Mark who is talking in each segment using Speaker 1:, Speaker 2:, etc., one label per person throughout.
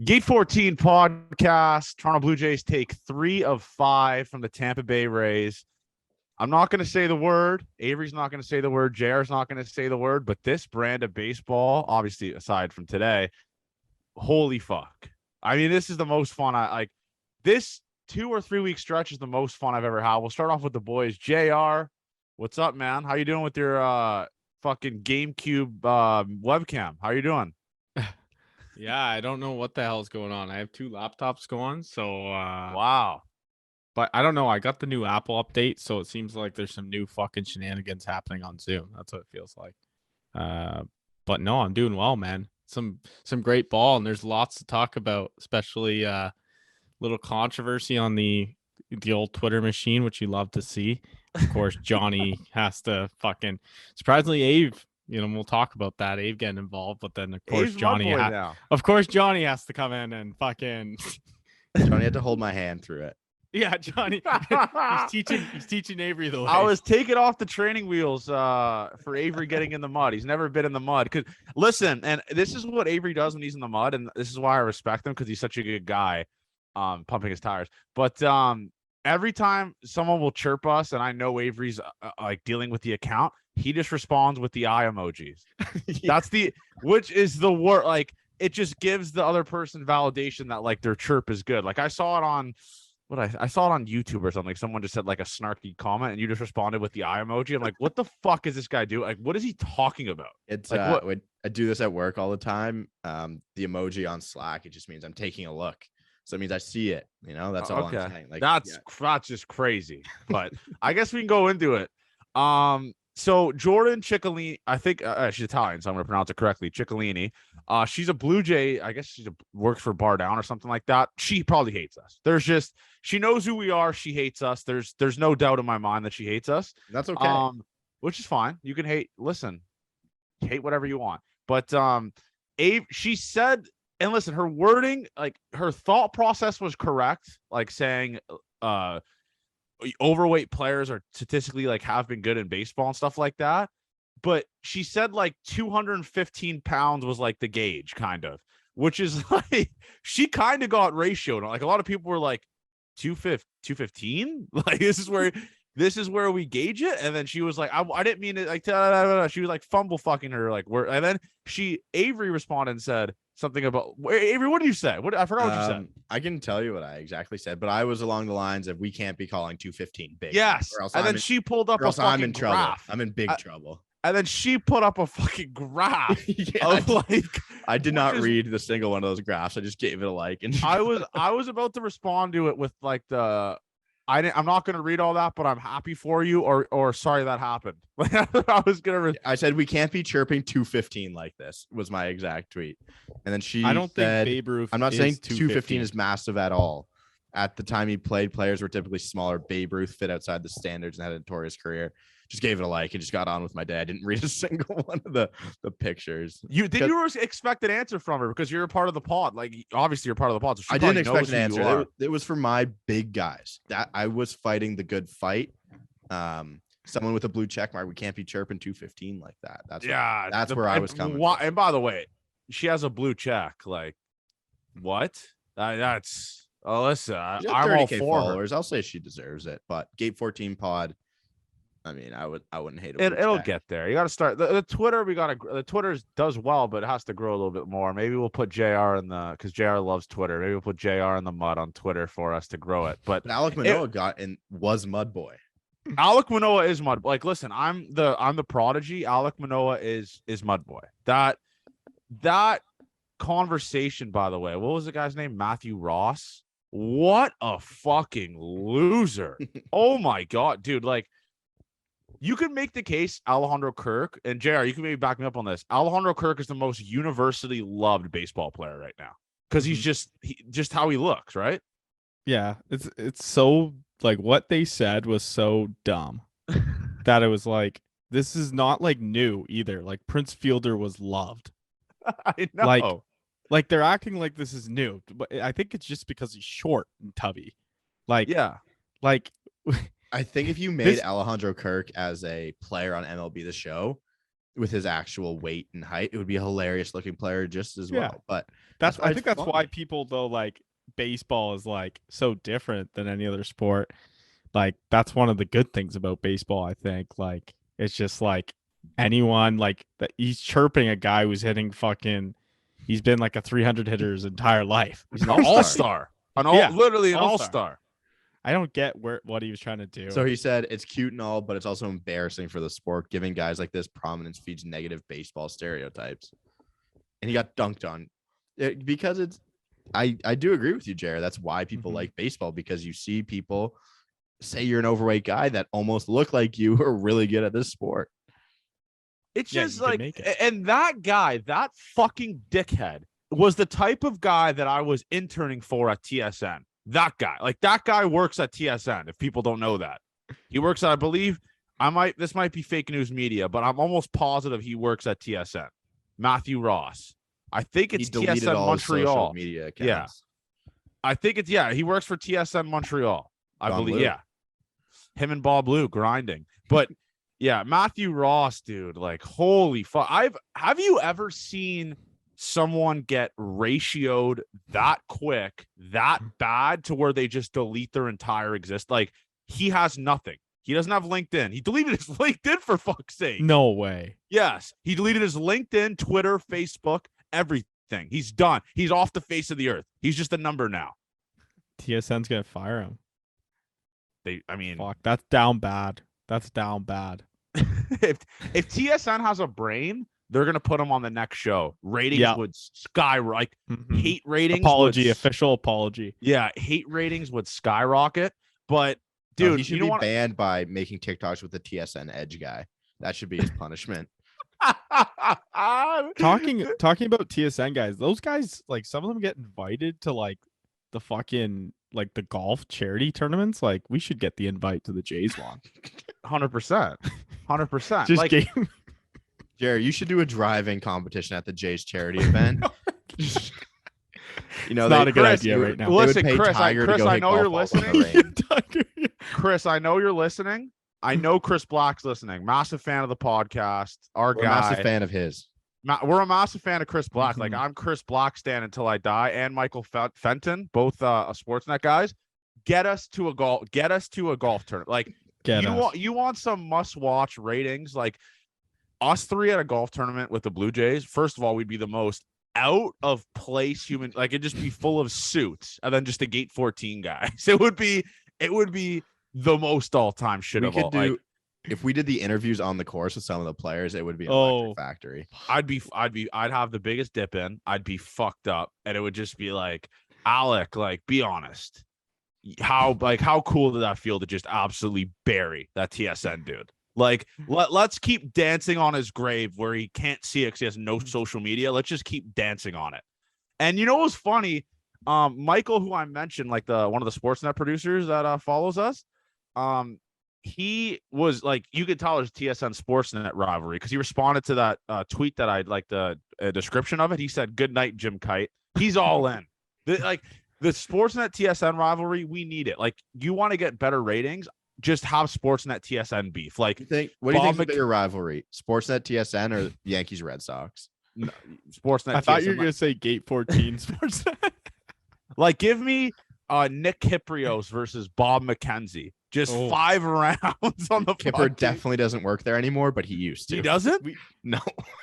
Speaker 1: Gate 14 podcast. Toronto Blue Jays take 3 of 5 from the Tampa Bay Rays. I'm not going to say the word. Avery's not going to say the word. JR's not going to say the word. But this brand of baseball, obviously, aside from today, holy fuck. I mean, this is the most fun. I like this 2 or 3 week stretch is the most fun I've ever had. We'll start off with the boys. JR, what's up, man? How you doing with your fucking GameCube webcam? How you doing?
Speaker 2: Yeah, I don't know what the hell's going on. I have two laptops going, so
Speaker 1: Wow.
Speaker 2: but I don't know. I got the new Apple update, so it seems like there's some new fucking shenanigans happening on Zoom. That's what it feels like. Uh, but no, I'm doing well, man. Some great ball, and there's lots to talk about, especially little controversy on the old Twitter machine, which you love to see. Of course, Johnny has to fucking surprisingly Ave. We'll talk about that. Ave getting involved, but then of course
Speaker 1: Abe's mud boy now.
Speaker 2: Johnny has to come in and fucking
Speaker 3: Johnny had to hold my hand through it.
Speaker 2: yeah, Johnny. he's teaching Avery the way.
Speaker 1: I was taking off the training wheels for Avery getting in the mud. He's never been in the mud. Cause listen, and this is what Avery does when he's in the mud, and this is why I respect him because he's such a good guy, pumping his tires. But every time someone will chirp us, and I know Avery's like dealing with the account, he just responds with the eye emojis.
Speaker 2: Yeah.
Speaker 1: Which is the word. Like it just gives the other person validation that like their chirp is good. Like I saw it on. I saw it on YouTube or something. Someone just said like a snarky comment, and you just responded with the eye emoji. I'm like, what the fuck is this guy doing? Like, what is he talking about?
Speaker 3: It's
Speaker 1: like
Speaker 3: I do this at work all the time. The emoji on Slack, it just means I'm taking a look. So it means I see it. That's all I'm saying. Like
Speaker 1: that's just crazy. But I guess we can go into it. So Jordan Ciccolini, I think she's Italian, so I'm gonna pronounce it correctly. Ciccolini. She's a Blue Jay. I guess works for Bar Down or something like that. She probably hates us. She knows who we are. She hates us. There's no doubt in my mind that she hates us.
Speaker 3: That's okay.
Speaker 1: Which is fine. You can hate. Listen, hate whatever you want. But she said, and listen, her wording, like her thought process was correct. Like saying, overweight players are statistically like have been good in baseball and stuff like that. But she said like 215 pounds was like the gauge, kind of, which is like she kind of got ratioed. Like a lot of people were like 215. Like this is where we gauge it. And then she was like, I didn't mean it. Like she was like fumble fucking her. Like where, and then Avery responded and said something about Avery. What did you say? I forgot what you said.
Speaker 3: I can tell you what I exactly said, but I was along the lines of we can't be calling 215 big.
Speaker 1: Yes. And then she pulled up a fucking
Speaker 3: I'm in trouble.
Speaker 1: graph.
Speaker 3: I'm in big trouble.
Speaker 1: And then she put up a fucking graph of like
Speaker 3: I did not read the single one of those graphs. I just gave it a like. And
Speaker 1: I was about to respond to it with like I'm not gonna read all that, but I'm happy for you or sorry that happened. Like
Speaker 3: I said we can't be chirping 215 like this was my exact tweet. And then
Speaker 2: I don't think Babe Ruth.
Speaker 3: I'm not saying 215 is massive at all. At the time he played, players were typically smaller. Babe Ruth fit outside the standards and had a notorious career. Just gave it a like and just got on with my day. I didn't read a single one of the pictures.
Speaker 1: You expect an answer from her because you're a part of the pod. Like obviously you're part of the pod. So
Speaker 3: I didn't expect an answer. It was for my big guys. That I was fighting the good fight. Someone with a blue check mark. We can't be chirping 215 like that. That's where I was coming.
Speaker 1: And by the way, she has a blue check. Like what? That's Alyssa. I'm all for
Speaker 3: followers. I'll say she deserves it. But Gate 14 pod. I mean, I wouldn't hate it.
Speaker 1: It'll get there. You got to start the Twitter. The Twitter does well, but it has to grow a little bit more. Maybe we'll put JR because JR loves Twitter. Maybe we'll put JR in the mud on Twitter for us to grow it. But
Speaker 3: Alec Manoah was Mud Boy.
Speaker 1: Alec Manoah is Mud. Like, listen, I'm the prodigy. Alec Manoah is Mud Boy. That conversation, by the way, what was the guy's name? Matthew Ross. What a fucking loser! Oh my god, dude! Like. You can make the case Alejandro Kirk, and JR, you can maybe back me up on this. Alejandro Kirk is the most universally loved baseball player right now because he's just how he looks, right?
Speaker 2: Yeah, it's so like what they said was so dumb that it was like this is not like new either. Like Prince Fielder was loved.
Speaker 1: I know.
Speaker 2: Like they're acting like this is new, but I think it's just because he's short and tubby. Like
Speaker 1: yeah,
Speaker 2: like.
Speaker 3: I think if you made Alejandro Kirk as a player on MLB The Show, with his actual weight and height. It would be a hilarious looking player just as
Speaker 2: Yeah.
Speaker 3: well. But
Speaker 2: I think
Speaker 3: it's
Speaker 2: that's
Speaker 3: fun.
Speaker 2: why people though like baseball is like so different than any other sport. Like that's one of the good things about baseball, I think. Like it's just like anyone like that he's chirping a guy who's hitting fucking he's been like a 300 hitter his entire life.
Speaker 3: He's an
Speaker 1: An
Speaker 3: all-star.
Speaker 1: all-star.
Speaker 2: Yeah,
Speaker 1: Literally an
Speaker 2: all-star.
Speaker 1: all-star.
Speaker 2: I don't get what he was trying to do.
Speaker 3: So he said it's cute and all, but it's also embarrassing for the sport. Giving guys like this prominence feeds negative baseball stereotypes. And he got dunked on because it's. I do agree with you, Jared. That's why people like baseball, because you see people say you're an overweight guy that almost look like you are really good at this sport.
Speaker 1: It's
Speaker 2: Yeah,
Speaker 1: just
Speaker 2: you can
Speaker 1: like,
Speaker 2: make it.
Speaker 1: and that guy, that fucking dickhead, was the type of guy that I was interning for at TSN. That guy works at TSN. If people don't know that, he works at, I believe, this might be fake news media, but I'm almost positive he works at TSN. Matthew Ross. I think it's
Speaker 3: He deleted
Speaker 1: TSN
Speaker 3: all his social
Speaker 1: Montreal.
Speaker 3: media accounts.
Speaker 1: Yeah. I think it's, he works for TSN Montreal. I
Speaker 3: Don
Speaker 1: believe.
Speaker 3: Lou.
Speaker 1: Yeah. Him and Bob Lou grinding. But yeah, Matthew Ross, dude, like, holy fuck. Have you ever seen someone get ratioed that quick, that bad to where they just delete their entire existence? Like, he has nothing. He doesn't have LinkedIn. He deleted his LinkedIn, for fuck's sake.
Speaker 2: No way.
Speaker 1: Yes. He deleted his LinkedIn, Twitter, Facebook, everything. He's done. He's off the face of the earth. He's just a number now.
Speaker 2: TSN's gonna fire him. Fuck, that's down bad. That's down bad.
Speaker 1: if TSN has a brain, they're gonna put him on the next show. Ratings would skyrocket. Hate ratings.
Speaker 2: Official apology.
Speaker 1: Yeah, hate ratings would skyrocket. But dude,
Speaker 3: he should be banned by making TikToks with the TSN Edge guy. That should be his punishment.
Speaker 2: Talking about TSN guys, those guys, like, some of them get invited to like the fucking like the golf charity tournaments. Like, we should get the invite to the Jays one.
Speaker 1: 100%.
Speaker 2: Just
Speaker 1: like,
Speaker 2: game.
Speaker 3: Jerry, you should do a driving competition at the Jays charity event. You know,
Speaker 2: not a good idea right now.
Speaker 1: Listen,
Speaker 3: pay
Speaker 1: Chris,
Speaker 3: Tiger to
Speaker 1: Chris,
Speaker 3: go
Speaker 1: I
Speaker 3: hit
Speaker 1: know you're
Speaker 3: golf balls on the
Speaker 1: listening.
Speaker 3: range.
Speaker 1: Chris, I know you're listening. I know Chris Black's listening. Massive fan of the podcast.
Speaker 3: We're a massive fan of his.
Speaker 1: We're a massive fan of Chris Black. Like, I'm Chris Black stan until I die, and Michael Fenton, both Sportsnet guys. Get us to a golf tournament. Like, you want some must-watch ratings? Like, us three at a golf tournament with the Blue Jays. First of all, we'd be the most out of place human. Like, it'd just be full of suits, and then just a gate 14 guy. So it would be the most all-time shit
Speaker 3: We
Speaker 1: of
Speaker 3: could
Speaker 1: all.
Speaker 3: do
Speaker 1: Like,
Speaker 3: if we did the interviews on the course with some of the players, it would be an electric factory.
Speaker 1: I'd have the biggest dip in. I'd be fucked up, and it would just be like, Alec, like, be honest. How cool did that feel to just absolutely bury that TSN dude? Like, let's keep dancing on his grave where he can't see it because he has no social media. Let's just keep dancing on it. And you know what's funny? Michael, who I mentioned, like one of the Sportsnet producers that follows us, he was like, you could tell there's TSN Sportsnet rivalry because he responded to that tweet that I'd like the description of it. He said, "Good night, Jim Kite." He's all in. The Sportsnet TSN rivalry, we need it. Like, you want to get better ratings, just have Sportsnet TSN beef. Like,
Speaker 3: what do you think is a bigger rivalry? Sportsnet TSN or Yankees Red Sox?
Speaker 1: No, Sportsnet.
Speaker 2: I thought you were gonna say Gate 14 Sportsnet.
Speaker 1: Like, give me Nick Kiprios versus Bob McKenzie. Just 5 rounds on the
Speaker 3: Kipper definitely doesn't work there anymore, but he used to.
Speaker 1: He doesn't?
Speaker 3: No.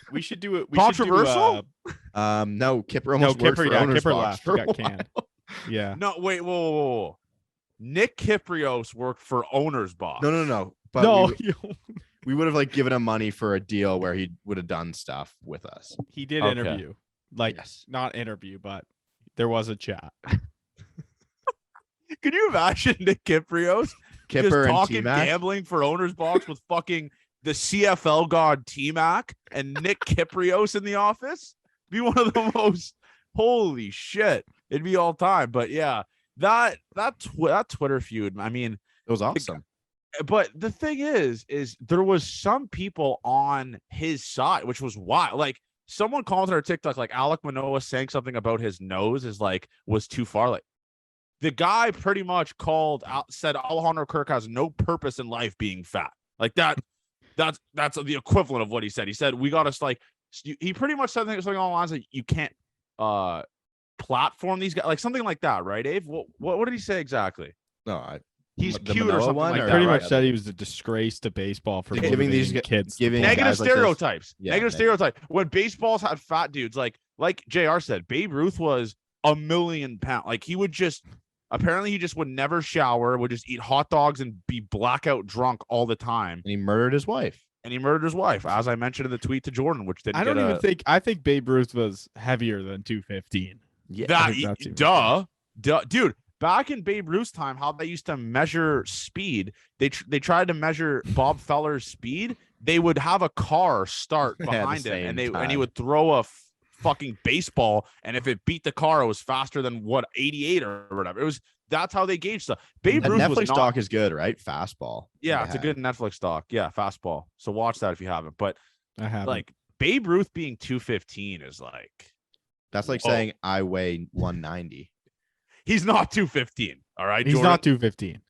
Speaker 2: We should do it.
Speaker 1: Controversial?
Speaker 3: No, Kipper almost worked for Owner's
Speaker 2: Kipper
Speaker 3: Box
Speaker 2: left.
Speaker 3: for
Speaker 2: Got canned. Yeah.
Speaker 1: No, wait, whoa. Nick Kiprios worked for Owner's Box.
Speaker 3: No. But we would have like given him money for a deal where he would have done stuff with us.
Speaker 2: He did interview. Like, not interview, but there was a chat.
Speaker 1: Could you imagine Nick Kiprios
Speaker 3: Kipper
Speaker 1: just talking
Speaker 3: and T-Mac?
Speaker 1: gambling for Owner's Box with fucking the CFL god T-Mac and Nick Kiprios in the office? Be one of the most, holy shit. It'd be all time. But yeah, that Twitter feud, I mean,
Speaker 3: it was awesome.
Speaker 1: But the thing is there was some people on his side, which was wild. Like, someone commented on TikTok, like, Alec Manoah saying something about his nose was too far. Like, the guy pretty much said Alejandro Kirk has no purpose in life being fat. Like, that That's the equivalent of what he said. He said we got to like. He pretty much said something along the lines that you can't platform these guys, like something like that, right, Abe? What did he say exactly?
Speaker 3: No,
Speaker 1: he's
Speaker 3: the
Speaker 1: cute or
Speaker 3: Manoa
Speaker 1: something
Speaker 3: one,
Speaker 1: like
Speaker 3: or
Speaker 1: that.
Speaker 2: Pretty
Speaker 1: right?
Speaker 2: much said he was a disgrace to baseball for
Speaker 3: Giving these
Speaker 2: motivating kids.
Speaker 3: giving
Speaker 1: Negative
Speaker 3: guys like this-
Speaker 1: stereotypes.
Speaker 3: Yeah,
Speaker 1: Negative stereotype. When baseballs had fat dudes, like JR said, Babe Ruth was 1,000,000 pounds. Like he would just apparently he just would never shower, would just eat hot dogs and be blackout drunk all the time.
Speaker 3: and he murdered his wife.
Speaker 1: And he murdered his wife, as I mentioned in the tweet to Jordan, which didn't.
Speaker 2: I don't
Speaker 1: get
Speaker 2: even
Speaker 1: a,
Speaker 2: think. I think Babe Ruth was heavier than 215.
Speaker 3: Yeah,
Speaker 1: that.
Speaker 2: think that's even
Speaker 1: Duh, dude. Back in Babe Ruth's time, how they used to measure speed, they tried to measure Bob Feller's speed. They would have a car start
Speaker 3: At the
Speaker 1: behind him,
Speaker 3: same
Speaker 1: and he
Speaker 3: time.
Speaker 1: would throw a fucking baseball, and if it beat the car, it was faster than 88 or whatever. That's how they gauge stuff. Babe
Speaker 3: that
Speaker 1: Ruth
Speaker 3: Netflix
Speaker 1: was not.
Speaker 3: stock is good, right? Fastball.
Speaker 1: Yeah, it's a good Netflix stock. Yeah, fastball. So watch that if you haven't. But
Speaker 2: I have
Speaker 1: like Babe Ruth being 215 is like
Speaker 3: That's like
Speaker 1: Whoa.
Speaker 3: saying I weigh 190.
Speaker 1: he's not 215. All right,
Speaker 2: He's
Speaker 1: Jordan?
Speaker 2: not 215.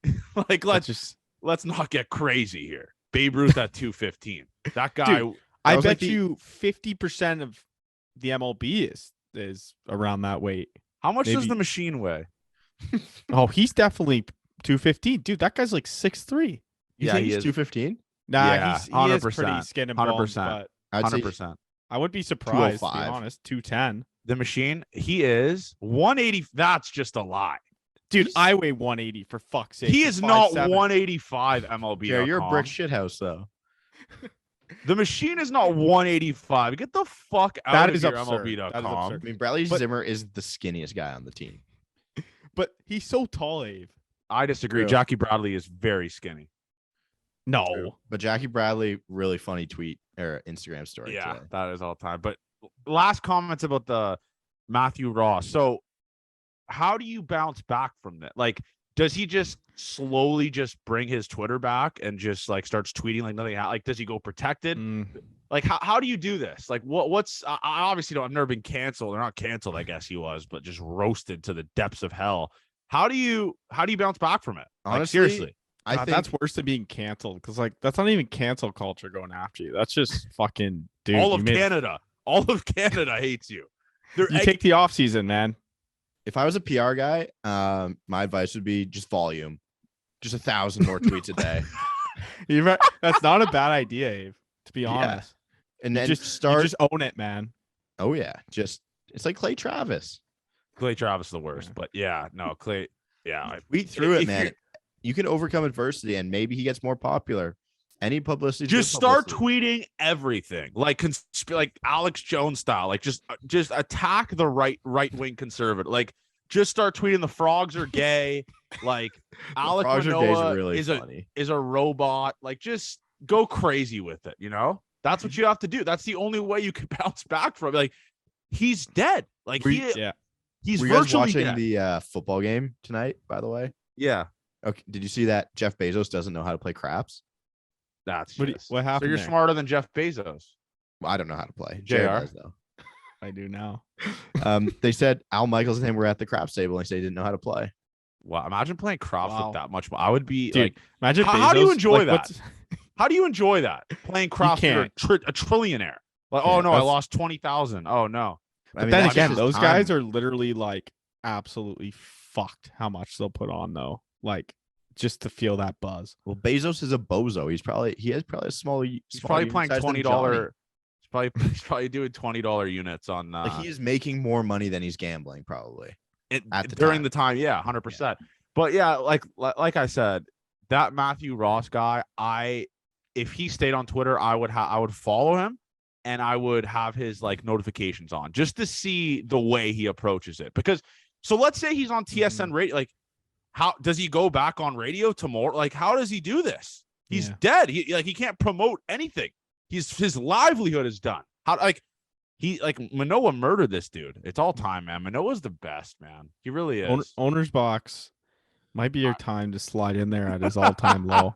Speaker 1: Like let's not get crazy here. Babe Ruth at 215. That guy.
Speaker 2: Dude, I
Speaker 3: was
Speaker 2: bet
Speaker 3: like the-
Speaker 2: you 50% of the MLB is around that weight.
Speaker 1: How much does
Speaker 2: maybe-
Speaker 1: the machine weigh?
Speaker 2: Oh, he's definitely 215. Dude, that guy's like 6'3".
Speaker 3: You
Speaker 1: Yeah,
Speaker 3: think
Speaker 1: he
Speaker 3: he's
Speaker 1: is.
Speaker 3: 215?
Speaker 2: Nah,
Speaker 1: Yeah,
Speaker 2: he is
Speaker 1: 100%,
Speaker 2: pretty skin and bones,
Speaker 1: 100%.
Speaker 2: but
Speaker 3: I'd say
Speaker 1: 100%.
Speaker 2: I wouldn't be surprised, to be
Speaker 3: 205.
Speaker 2: honest. 210.
Speaker 1: The machine. He is 180. That's just a lie.
Speaker 2: Dude, I weigh 180 for fuck's sake.
Speaker 1: He
Speaker 2: I'm
Speaker 1: is not
Speaker 2: 5'7".
Speaker 1: 185 MLB.
Speaker 3: Yeah, you're a brick shithouse, though.
Speaker 1: The machine is not 185. Get the fuck out
Speaker 2: That
Speaker 1: of
Speaker 2: is
Speaker 1: here,
Speaker 2: absurd. That is
Speaker 1: MLB.com.
Speaker 3: I
Speaker 2: absurd.
Speaker 3: mean, Bradley
Speaker 2: But-
Speaker 3: Zimmer is the skinniest guy on the team.
Speaker 2: But he's so tall, Abe.
Speaker 1: I disagree.
Speaker 3: True.
Speaker 1: Jackie Bradley is very skinny.
Speaker 2: No.
Speaker 3: But Jackie Bradley, really funny tweet or Instagram story.
Speaker 1: Yeah,
Speaker 3: today.
Speaker 1: that is all time. But last comments about the Matthew Ross. So how do you bounce back from that? Like, does he just slowly just bring his Twitter back and just like starts tweeting like nothing? Like, does he go protected?
Speaker 2: Mm.
Speaker 1: Like, how do you do this? Like, what's I obviously don't. I've never been canceled. They're not canceled. I guess he was, but just roasted to the depths of hell. How do you bounce back from it? Like,
Speaker 3: Honestly,
Speaker 1: seriously.
Speaker 3: I
Speaker 2: God,
Speaker 3: think
Speaker 2: that's worse than being canceled because, like, that's not even cancel culture going after you. That's just fucking dude.
Speaker 1: all
Speaker 2: you
Speaker 1: of
Speaker 2: made-
Speaker 1: Canada hates you. They're
Speaker 2: You take the off season, man.
Speaker 3: if I was a PR guy, my advice would be just volume, just 1,000 more tweets a day,
Speaker 2: That's not a bad idea, Abe. To be
Speaker 3: Yeah.
Speaker 2: honest,
Speaker 3: and
Speaker 2: you
Speaker 3: then
Speaker 2: just
Speaker 3: start.
Speaker 2: you just own it, man.
Speaker 3: Oh yeah, just it's like Clay Travis.
Speaker 1: Clay Travis is the worst, but yeah, no, Clay. Yeah,
Speaker 3: Tweet through it,
Speaker 1: if
Speaker 3: man.
Speaker 1: you're-
Speaker 3: You can overcome adversity, and maybe he gets more popular. Any publicity, is
Speaker 1: just
Speaker 3: good
Speaker 1: start
Speaker 3: publicity.
Speaker 1: tweeting everything like like Alex Jones style. Like just attack the right wing conservative. Like just start tweeting the frogs are gay. Like Alec
Speaker 3: Frogs are Gay
Speaker 1: Manoa
Speaker 3: really
Speaker 1: is
Speaker 3: funny.
Speaker 1: a robot. Like just go crazy with it. You know that's what you have to do. That's the only way you can bounce back from. Like he's dead. Like
Speaker 2: Yeah.
Speaker 1: he's
Speaker 3: Were you guys
Speaker 1: virtually
Speaker 3: watching
Speaker 1: dead.
Speaker 3: the football game tonight? By the way,
Speaker 1: Yeah,
Speaker 3: okay. Did you see that Jeff Bezos doesn't know how to play craps?
Speaker 1: that's
Speaker 2: What
Speaker 1: just-
Speaker 2: what
Speaker 1: So
Speaker 2: happened?
Speaker 1: you're
Speaker 2: there?
Speaker 1: smarter than Jeff Bezos.
Speaker 3: Well, I don't know how to play.
Speaker 1: JR?
Speaker 3: Jared does, though.
Speaker 2: I do now.
Speaker 3: They said Al Michaels and him were at the craps table, and he said he didn't know how to play.
Speaker 1: Wow, imagine playing craps
Speaker 2: Wow.
Speaker 1: with that much. I would be
Speaker 2: Dude,
Speaker 1: like,
Speaker 2: Imagine
Speaker 1: How do you
Speaker 2: Bezos,
Speaker 1: enjoy
Speaker 2: like,
Speaker 1: that?
Speaker 2: what's-
Speaker 1: how do you enjoy that playing craps? You're a trillionaire. Like, oh
Speaker 3: Yeah,
Speaker 1: no, I
Speaker 2: that's-
Speaker 1: lost 20,000. Oh no.
Speaker 2: But then
Speaker 3: that's
Speaker 2: again,
Speaker 3: just
Speaker 2: those
Speaker 3: time.
Speaker 2: guys are literally like absolutely fucked. How much they'll put on though, like just to feel that buzz.
Speaker 3: Well, Bezos is a bozo. He has probably a small.
Speaker 1: He's probably playing $20. He's probably doing $20 units on
Speaker 3: Like he is making more money than he's gambling, probably. at the
Speaker 1: during
Speaker 3: time.
Speaker 1: the time. Yeah, 100%. But yeah, like I said, that Matthew Ross guy, if he stayed on Twitter, I would follow him and I would have his like notifications on just to see the way he approaches it. Because so let's say he's on TSN radio, like how does he go back on radio tomorrow? Like how does he do this? He's
Speaker 2: Yeah.
Speaker 1: dead. He can't promote anything. His livelihood is done. How Manoa murdered this dude. It's all time, man. Manoa's the best, man. He really is.
Speaker 2: Owner's box might be your time to slide in there at his all-time low.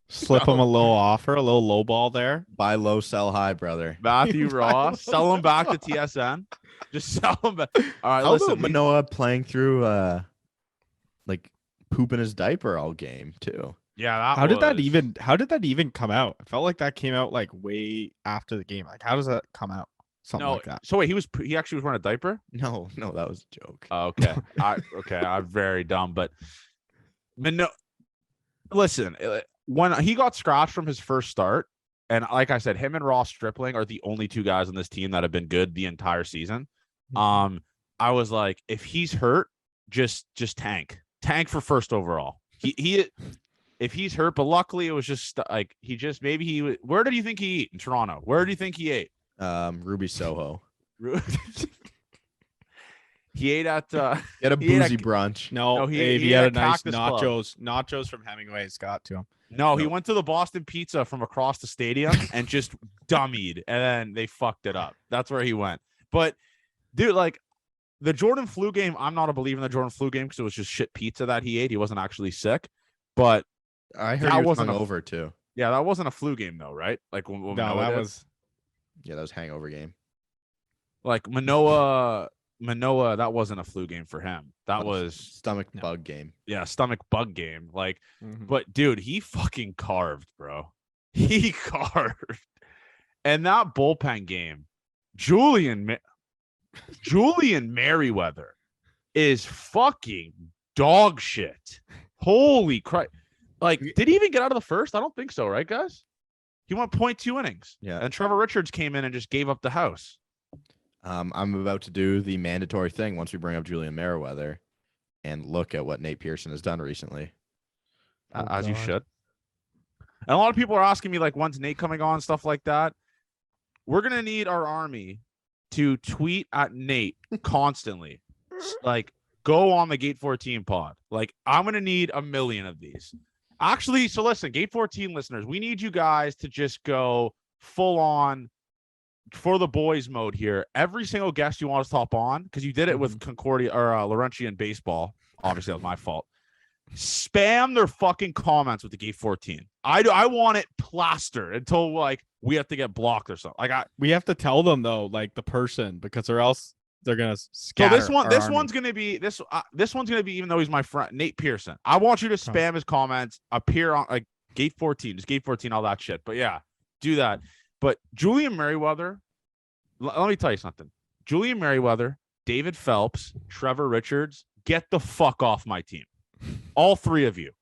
Speaker 2: Slip him a little offer, a little low ball there.
Speaker 3: Buy low, sell high, brother.
Speaker 1: Matthew Ross, sell him back to TSN. Just sell him back. All right,
Speaker 3: How
Speaker 1: listen.
Speaker 3: about Manoa playing through like pooping his diaper all game too?
Speaker 1: Yeah,
Speaker 2: How did that even come out? I felt like that came out like way after the game. Like, how does that come out? Something
Speaker 1: No,
Speaker 2: like that.
Speaker 1: so wait, he actually was wearing a diaper?
Speaker 3: No, that was a joke.
Speaker 1: Oh, okay. I'm very dumb, but no, listen, when he got scratched from his first start, and like I said, him and Ross Stripling are the only two guys on this team that have been good the entire season. I was like, if he's hurt, just tank for first overall. He if he's hurt, but luckily it was just like where did you think he ate in Toronto? Where do you think he ate?
Speaker 3: Ruby Soho.
Speaker 1: He ate at
Speaker 3: He had a boozy brunch.
Speaker 2: No, he had a nice nachos from Hemingway's got to him.
Speaker 1: No, he went to the Boston Pizza from across the stadium and just dummied, and then they fucked it up. That's where he went. But dude, like the Jordan flu game, I'm not a believer in the Jordan flu game because it was just shit pizza that he ate. He wasn't actually sick, but
Speaker 3: I heard he was hungover too.
Speaker 1: Yeah, that wasn't a flu game though, right? Like when
Speaker 2: that
Speaker 3: was hangover game.
Speaker 1: Like Manoa, that wasn't a flu game for him. That was
Speaker 3: stomach bug game.
Speaker 1: Yeah, stomach bug game. Like, but dude, he fucking carved, bro. He carved. And that bullpen game, Julian Merriweather is fucking dog shit. Holy Christ. Like, did he even get out of the first? I don't think so, right, guys? He went 0.2 innings.
Speaker 3: Yeah.
Speaker 1: And Trevor Richards came in and just gave up the house.
Speaker 3: I'm about to do the mandatory thing once we bring up Julian Merriweather and look at what Nate Pearson has done recently.
Speaker 1: As you should. And a lot of people are asking me, like, when's Nate coming on, stuff like that. We're going to need our army to tweet at Nate constantly. Like, go on the Gate 14 pod. Like, I'm going to need 1 million of these. Actually, so listen, Gate 14 listeners, we need you guys to just go full on for the boys mode here. Every single guest you want us to hop on, because you did it with Concordia or Laurentian baseball. Obviously, that was my fault. Spam their fucking comments with the Gate 14. I want it plastered until like we have to get blocked or something. Like we
Speaker 2: have to tell them though, like the person, because or else they're gonna scatter.
Speaker 1: So this one's gonna be even though he's my friend, Nate Pearson. I want you to spam his comments, appear on like Gate 14, just Gate 14, all that shit. But yeah, do that. But Julian Merriweather, let me tell you something. Julian Merriweather, David Phelps, Trevor Richards, get the fuck off my team. All three of you.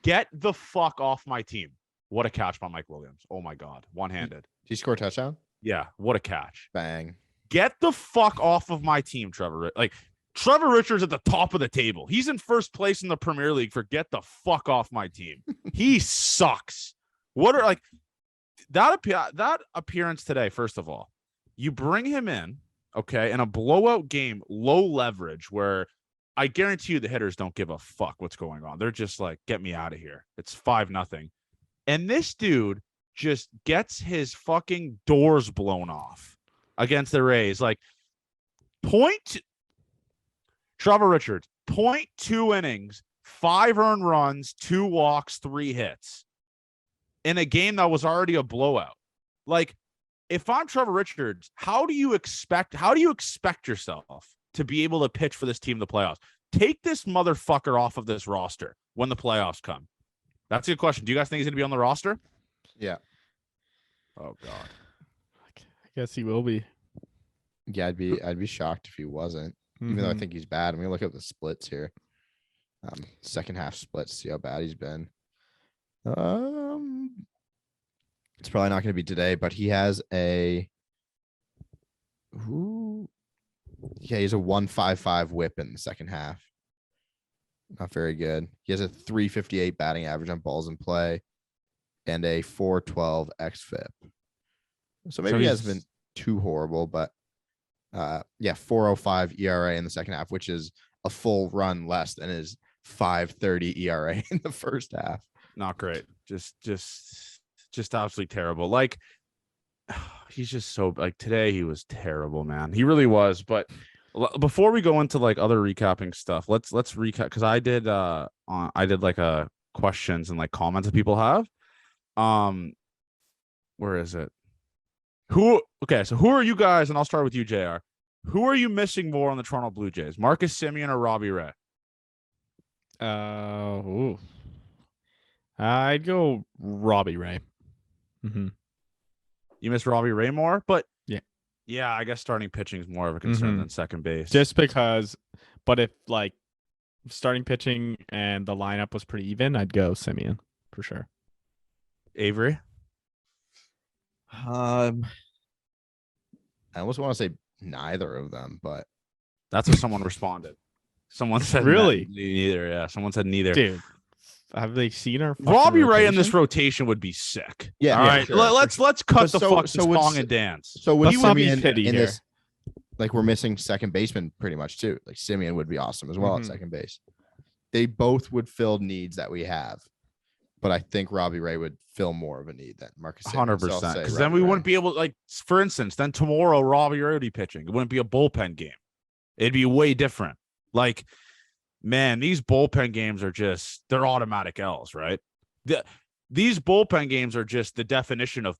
Speaker 1: Get the fuck off my team. What a catch by Mike Williams. Oh my God. One-handed.
Speaker 3: Did he score a touchdown?
Speaker 1: Yeah. What a catch.
Speaker 3: Bang.
Speaker 1: Get the fuck off of my team, Trevor. Like, Trevor Richards at the top of the table. He's in first place in the Premier League for get the fuck off my team. He sucks. What are like that appearance today, first of all, you bring him in, okay, in a blowout game, low leverage, where I guarantee you the hitters don't give a fuck what's going on. They're just like, get me out of here. It's 5-0. And this dude just gets his fucking doors blown off against the Rays. Like, Trevor Richards, 0.2 innings, 5 earned runs, 2 walks, 3 hits in a game that was already a blowout. Like, if I'm Trevor Richards, how do you expect yourself to be able to pitch for this team in the playoffs? Take this motherfucker off of this roster when the playoffs come. That's a good question. Do you guys think he's going to be on the roster?
Speaker 3: Yeah.
Speaker 1: Oh God.
Speaker 2: I guess he will be.
Speaker 3: Yeah, I'd be shocked if he wasn't. Even though I think he's bad. I'm gonna look at the splits here. Second half splits. See how bad he's been. It's probably not going to be today, but he has a. Yeah, he has a 1.55 whip in the second half. Not very good. He has a 358 batting average on balls in play, and a 412 xFIP. So maybe he hasn't been too horrible, but 405 ERA in the second half, which is a full run less than his 530 ERA in the first half.
Speaker 1: Not great. Just absolutely terrible. Like, he's just so like today he was terrible, man. He really was. But before we go into like other recapping stuff, let's recap, because I did like questions and like comments that people have. Where is it? So who are you guys? And I'll start with you, JR. Who are you missing more on the Toronto Blue Jays? Marcus Semien or Robbie Ray?
Speaker 2: I'd go Robbie Ray. Mm-hmm.
Speaker 1: You miss Robbie Ray more, but
Speaker 2: yeah,
Speaker 1: I guess starting pitching is more of a concern than second base.
Speaker 2: Just because, but if like starting pitching and the lineup was pretty even, I'd go Simeon for sure.
Speaker 1: Avery.
Speaker 3: I almost want to say neither of them, but
Speaker 1: That's what someone responded. Someone said
Speaker 2: Really?
Speaker 1: neither. Yeah, someone said neither.
Speaker 2: Dude, have they seen our fucking
Speaker 1: Robbie Ray in
Speaker 2: rotation?
Speaker 1: this rotation would be sick.
Speaker 3: Yeah,
Speaker 1: All
Speaker 3: yeah,
Speaker 1: right.
Speaker 3: sure,
Speaker 1: Let's cut the fuck
Speaker 3: so would
Speaker 1: song and dance.
Speaker 3: So with
Speaker 2: Let's not be
Speaker 3: Simeon
Speaker 2: pity
Speaker 3: in
Speaker 2: here.
Speaker 3: this, like we're missing second baseman pretty much too. Like Simeon would be awesome as well at second base. They both would fill needs that we have, but I think Robbie Ray would fill more of a need than Marcus.
Speaker 1: 100%. Because then we wouldn't be able, like, for instance, then tomorrow Robbie Ray would be pitching. It wouldn't be a bullpen game. It'd be way different. Like, man, these bullpen games are they're automatic L's, right? These bullpen games are just the definition of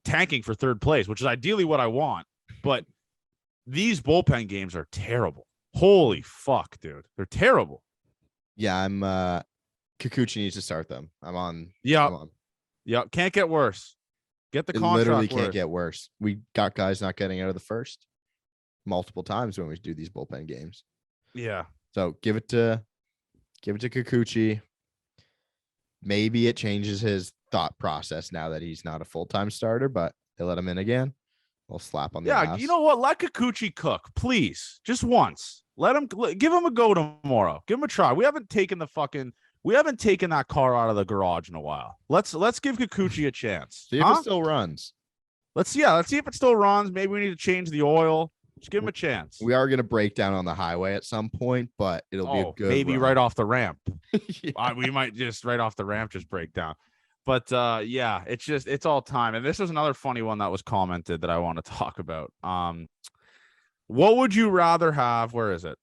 Speaker 1: tanking for third place, which is ideally what I want. But these bullpen games are terrible. Holy fuck, dude. They're terrible.
Speaker 3: Yeah, I'm Kikuchi needs to start them. I'm on.
Speaker 1: Yeah. Can't get worse. Get the
Speaker 3: It
Speaker 1: contract.
Speaker 3: literally can't
Speaker 1: worse.
Speaker 3: get worse. We got guys not getting out of the first multiple times when we do these bullpen games.
Speaker 1: Yeah.
Speaker 3: So give it to Kikuchi. Maybe it changes his thought process now that he's not a full-time starter, but they let him in again. We'll slap on the ass.
Speaker 1: You know what? Let Kikuchi cook, please. Just once. Give him a go tomorrow. Give him a try. We haven't taken that car out of the garage in a while. Let's give Kikuchi a chance.
Speaker 3: See if it still runs.
Speaker 1: Let's see if it still runs. Maybe we need to change the oil. Just give him a chance.
Speaker 3: We are going to break down on the highway at some point, but it'll be a good
Speaker 1: maybe
Speaker 3: run.
Speaker 1: right off the ramp.
Speaker 3: Yeah.
Speaker 1: We might just right off the ramp just break down. But yeah, it's all time. And this is another funny one that was commented that I want to talk about. What would you rather have? Where is it?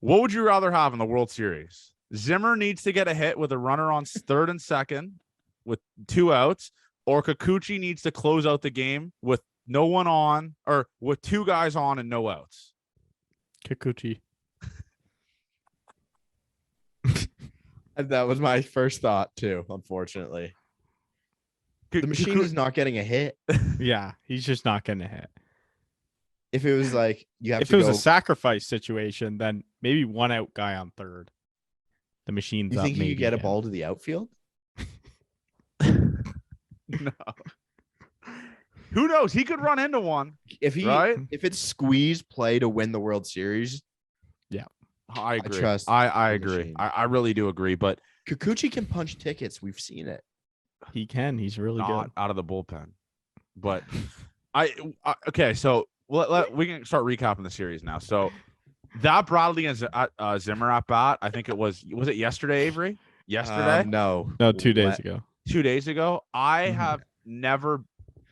Speaker 1: What would you rather have in the World Series? Zimmer needs to get a hit with a runner on third and second with 2 outs, or Kikuchi needs to close out the game with no one on, or with 2 guys on and no outs.
Speaker 2: Kikuchi.
Speaker 3: That was my first thought too, unfortunately. The machine is not getting a hit.
Speaker 2: Yeah, he's just not going to hit.
Speaker 3: If it was like
Speaker 2: if it was a sacrifice situation, then maybe 1 out guy on third. The machine's
Speaker 3: you
Speaker 2: up.
Speaker 3: think he
Speaker 2: maybe
Speaker 3: could get a
Speaker 2: again.
Speaker 3: ball to the outfield?
Speaker 1: No. Who knows? He could run into one.
Speaker 3: If it's squeeze play to win the World Series,
Speaker 1: I agree.
Speaker 3: trust
Speaker 1: I
Speaker 3: the
Speaker 1: agree.
Speaker 3: machine.
Speaker 1: I really do agree, but
Speaker 3: Kikuchi can punch tickets. We've seen it.
Speaker 2: He can. He's really
Speaker 1: not
Speaker 2: good.
Speaker 1: out of the bullpen. But okay, so we can start recapping the series now. So that Bradley and Zimmer at bat, I think was it yesterday, Avery? Yesterday?
Speaker 3: No,
Speaker 2: 2 days ago.
Speaker 1: 2 days ago. I have never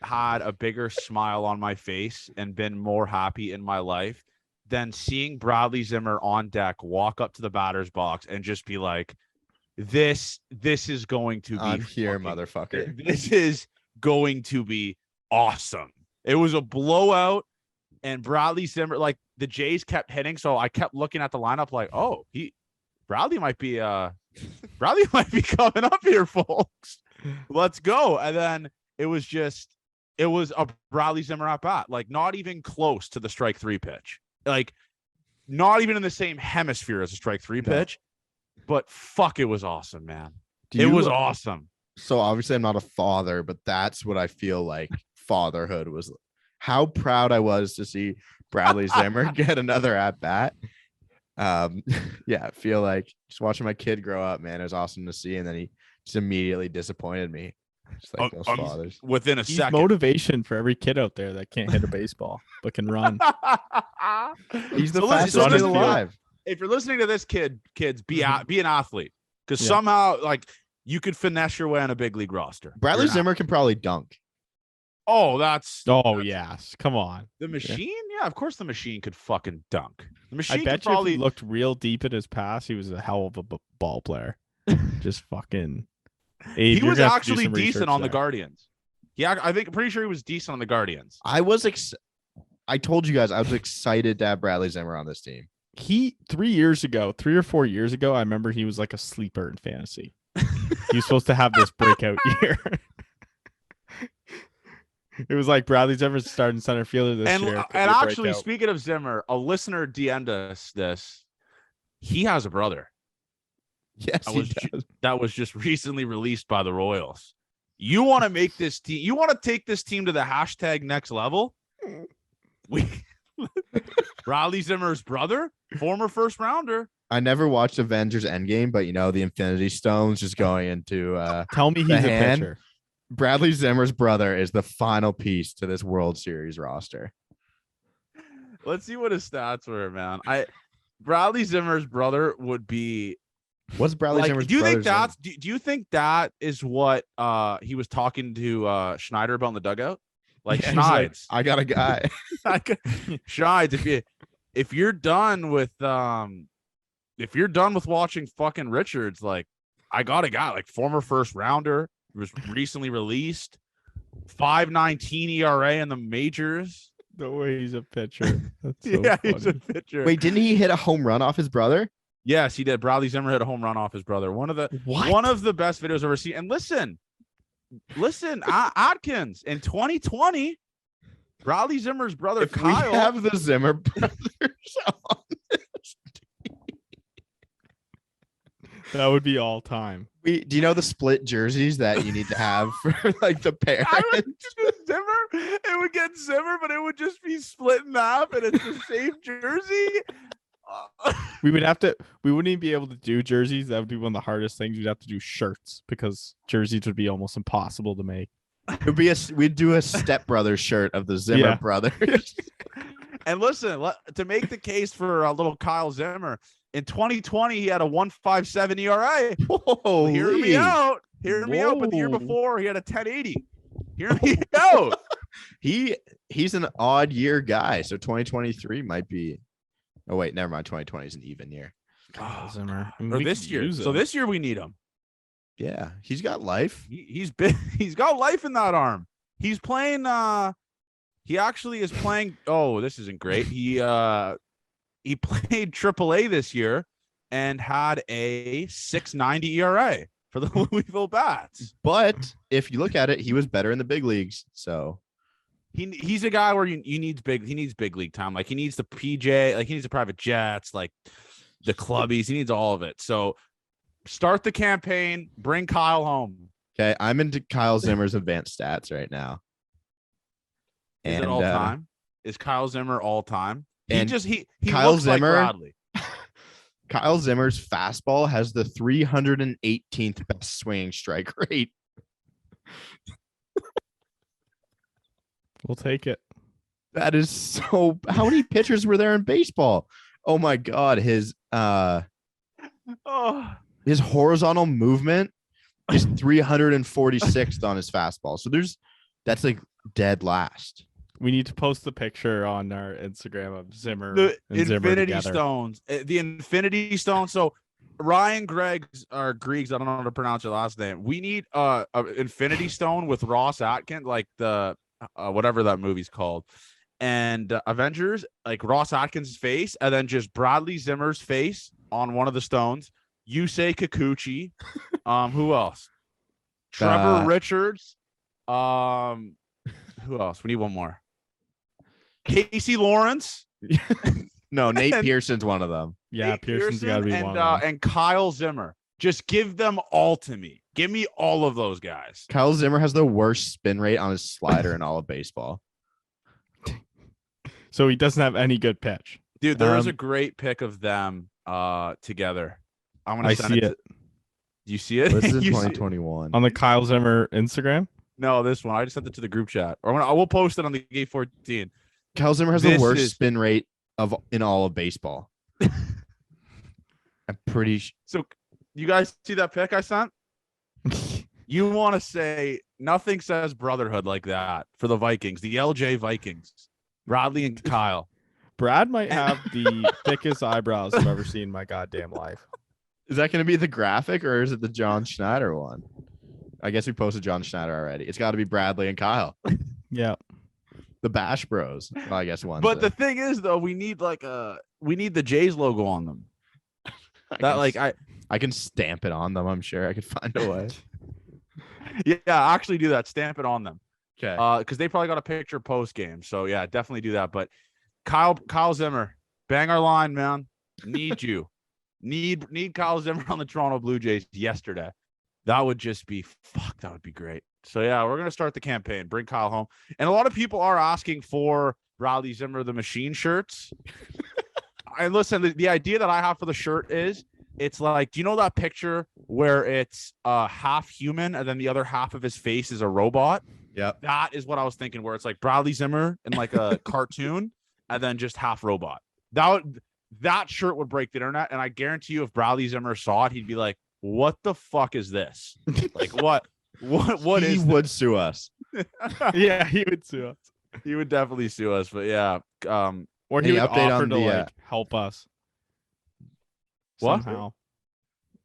Speaker 1: had a bigger smile on my face and been more happy in my life than seeing Bradley Zimmer on deck walk up to the batter's box and just be like, this is going to be
Speaker 3: I'm here, motherfucker.
Speaker 1: This is going to be awesome. It was a blowout, and Bradley Zimmer, like, the Jays kept hitting, so I kept looking at the lineup like, oh, Bradley might be coming up here, folks. Let's go. And then it was a Bradley Zimmer at bat, like not even close to the strike 3 pitch. Like, not even in the same hemisphere as a strike 3 pitch, but fuck, it was awesome, man. It was awesome.
Speaker 3: So obviously I'm not a father, but that's what I feel like fatherhood was. How proud I was to see Bradley Zimmer get another at bat. Yeah, I feel like just watching my kid grow up, man, it was awesome to see. And then he just immediately disappointed me. Just like those fathers.
Speaker 1: Within a
Speaker 2: He's
Speaker 1: second.
Speaker 2: motivation for every kid out there that can't hit a baseball but can run.
Speaker 3: He's the
Speaker 1: So
Speaker 3: fastest
Speaker 1: listen,
Speaker 3: kid alive.
Speaker 1: If you're listening to this, kids, be an athlete, because somehow, like, you could finesse your way on a big league roster.
Speaker 3: Bradley Zimmer can probably dunk.
Speaker 1: Oh,
Speaker 2: Yes. Come on.
Speaker 1: the machine. Yeah, of course the machine could fucking dunk. The machine
Speaker 2: I
Speaker 1: could
Speaker 2: bet you
Speaker 1: probably
Speaker 2: if he looked real deep at his pass, he was a hell of a ball player. Just fucking. Abe,
Speaker 1: he
Speaker 2: you're
Speaker 1: was
Speaker 2: gonna have to do
Speaker 1: actually
Speaker 2: some
Speaker 1: decent
Speaker 2: research
Speaker 1: on the
Speaker 2: there.
Speaker 1: Guardians. Yeah, pretty sure he was decent on the Guardians.
Speaker 3: I told you guys I was excited to have Bradley Zimmer on this team.
Speaker 2: He 3 or 4 years ago, I remember he was like a sleeper in fantasy. He was supposed to have this breakout year. It was like Bradley Zimmer starting center fielder this year.
Speaker 1: And actually, speaking of Zimmer, a listener DM'd us this. He has a brother.
Speaker 3: Yes, he does.
Speaker 1: That was just recently released by the Royals. You want to make this team? You want to take this team to the hashtag next level? Bradley Zimmer's brother, former first rounder.
Speaker 3: I never watched Avengers Endgame, but the Infinity Stones just going into
Speaker 2: tell me he's a pitcher.
Speaker 3: Bradley Zimmer's brother is the final piece to this World Series roster.
Speaker 1: Let's see what his stats were, man. Bradley Zimmer's brother would be.
Speaker 3: What's Bradley Zimmer's
Speaker 1: do you think
Speaker 3: brother's
Speaker 1: that's do you think that is what he was talking to Schneider about in the dugout? Like,
Speaker 3: yeah,
Speaker 1: Schneids.
Speaker 3: I got a guy.
Speaker 1: Schneids, if you're done with watching fucking Richards, like, I got a guy, like, former first rounder, was recently released, 5.19 ERA in the majors.
Speaker 2: No way he's a pitcher. That's so
Speaker 1: yeah,
Speaker 2: funny.
Speaker 1: he's a pitcher.
Speaker 3: Wait, didn't he hit a home run off his brother?
Speaker 1: Yes, he did. Bradley Zimmer hit a home run off his brother. One of the best videos I've ever seen. And listen, Atkins, in 2020, Bradley Zimmer's brother,
Speaker 3: if
Speaker 1: Kyle.
Speaker 3: We have the Zimmer brothers on this team.
Speaker 2: That would be all time.
Speaker 3: Do you know the split jerseys that you need to have for like the parents?
Speaker 1: It would get Zimmer, but it would just be split in half, and it's the same jersey.
Speaker 2: We wouldn't even be able to do jerseys. That would be one of the hardest things. We'd have to do shirts because jerseys would be almost impossible to make.
Speaker 3: We'd do a Step Brothers shirt of the Zimmer brothers.
Speaker 1: And listen, to make the case for a little Kyle Zimmer, in 2020 he had a 1.57 ERA.
Speaker 3: Whoa,
Speaker 1: hear me out. But the year before he had a 10.80. Hear me out.
Speaker 3: He's an odd year guy, so 2023 might be. Oh wait, never mind. 2020 is an even year.
Speaker 2: Zimmer.
Speaker 1: Or this year. So this year we need him.
Speaker 3: Yeah, he's got life.
Speaker 1: He's got life in that arm. He's playing. He actually is playing. Oh, this isn't great. He played AAA this year and had a 6.90 ERA for the Louisville Bats.
Speaker 3: But if you look at it, he was better in the big leagues. So
Speaker 1: he's a guy where he needs big league time. Like, he needs the PJ, like, he needs the private jets, like the clubbies. He needs all of it. So start the campaign, bring Kyle home.
Speaker 3: Okay, I'm into Kyle Zimmer's advanced stats right now.
Speaker 1: Is it all time? Is Kyle Zimmer all time?
Speaker 3: He
Speaker 1: Kyle looks Zimmer, like Bradley.
Speaker 3: Kyle Zimmer's fastball has the 318th best swinging strike rate.
Speaker 2: We'll take it.
Speaker 3: That is so. How many pitchers were there in baseball? Oh my God, his horizontal movement is 346th on his fastball. So that's like dead last.
Speaker 2: We need to post the picture on our Instagram of Zimmer.
Speaker 1: The
Speaker 2: and
Speaker 1: Infinity
Speaker 2: Zimmer
Speaker 1: Stones. The Infinity Stones. So Ryan Griggs, I don't know how to pronounce your last name. We need a Infinity Stone with Ross Atkins, like the whatever that movie's called, and Avengers, like Ross Atkins' face, and then just Bradley Zimmer's face on one of the stones. Yusei Kikuchi. Who else? Trevor Richards. Who else? We need one more. Casey Lawrence.
Speaker 3: No, Nate Pearson's one of them.
Speaker 2: Yeah,
Speaker 1: Nate
Speaker 2: Pearson's
Speaker 1: Pearson
Speaker 2: got to be one of them.
Speaker 1: And Kyle Zimmer. Just give them all to me. Give me all of those guys.
Speaker 3: Kyle Zimmer has the worst spin rate on his slider in all of baseball.
Speaker 2: So he doesn't have any good pitch.
Speaker 1: Dude, there was a great pic of them together. I'm gonna send it. Do you see it?
Speaker 3: This is 2021
Speaker 2: on the Kyle Zimmer Instagram.
Speaker 1: No, this one. I just sent it to the group chat, or I will post it on the Gate 14.
Speaker 3: Kyle Zimmer has the worst spin rate in all of baseball. I'm pretty sure.
Speaker 1: So, you guys see that pic I sent? You want to say nothing says brotherhood like that for the Vikings, the LJ Vikings, Bradley and Kyle.
Speaker 2: Brad might have the thickest eyebrows I've ever seen in my goddamn life.
Speaker 3: Is that going to be the graphic, or is it the John Schneider one? I guess we posted John Schneider already. It's got to be Bradley and Kyle.
Speaker 2: Yeah.
Speaker 3: The Bash Bros. Well, I guess one.
Speaker 1: But the thing is, though, we need the Jays logo on them.
Speaker 3: I can stamp it on them. I'm sure I could find a way.
Speaker 1: Yeah, actually do that. Stamp it on them.
Speaker 3: Okay.
Speaker 1: Because they probably got a picture post game. So yeah, definitely do that. But Kyle Zimmer, bang our line, man. Need you. Need Kyle Zimmer on the Toronto Blue Jays yesterday. That would just be that would be great. So yeah, we're gonna start the campaign. Bring Kyle home. And a lot of people are asking for Bradley Zimmer the Machine shirts. And listen, the idea that I have for the shirt is it's like, do you know that picture where it's half human and then the other half of his face is a robot?
Speaker 3: Yep.
Speaker 1: That is what I was thinking, where it's like Bradley Zimmer in like a cartoon and then just half robot. That shirt would break the internet, and I guarantee you, if Bradley Zimmer saw it, he'd be like, "What the fuck is this? Like what
Speaker 3: He would sue us.
Speaker 2: Yeah, he would sue us.
Speaker 1: He would definitely sue us, but yeah.
Speaker 2: Or
Speaker 3: Any
Speaker 2: he would
Speaker 3: update
Speaker 2: offer
Speaker 3: on
Speaker 2: to
Speaker 3: the,
Speaker 2: like help us.
Speaker 1: What?
Speaker 2: Somehow.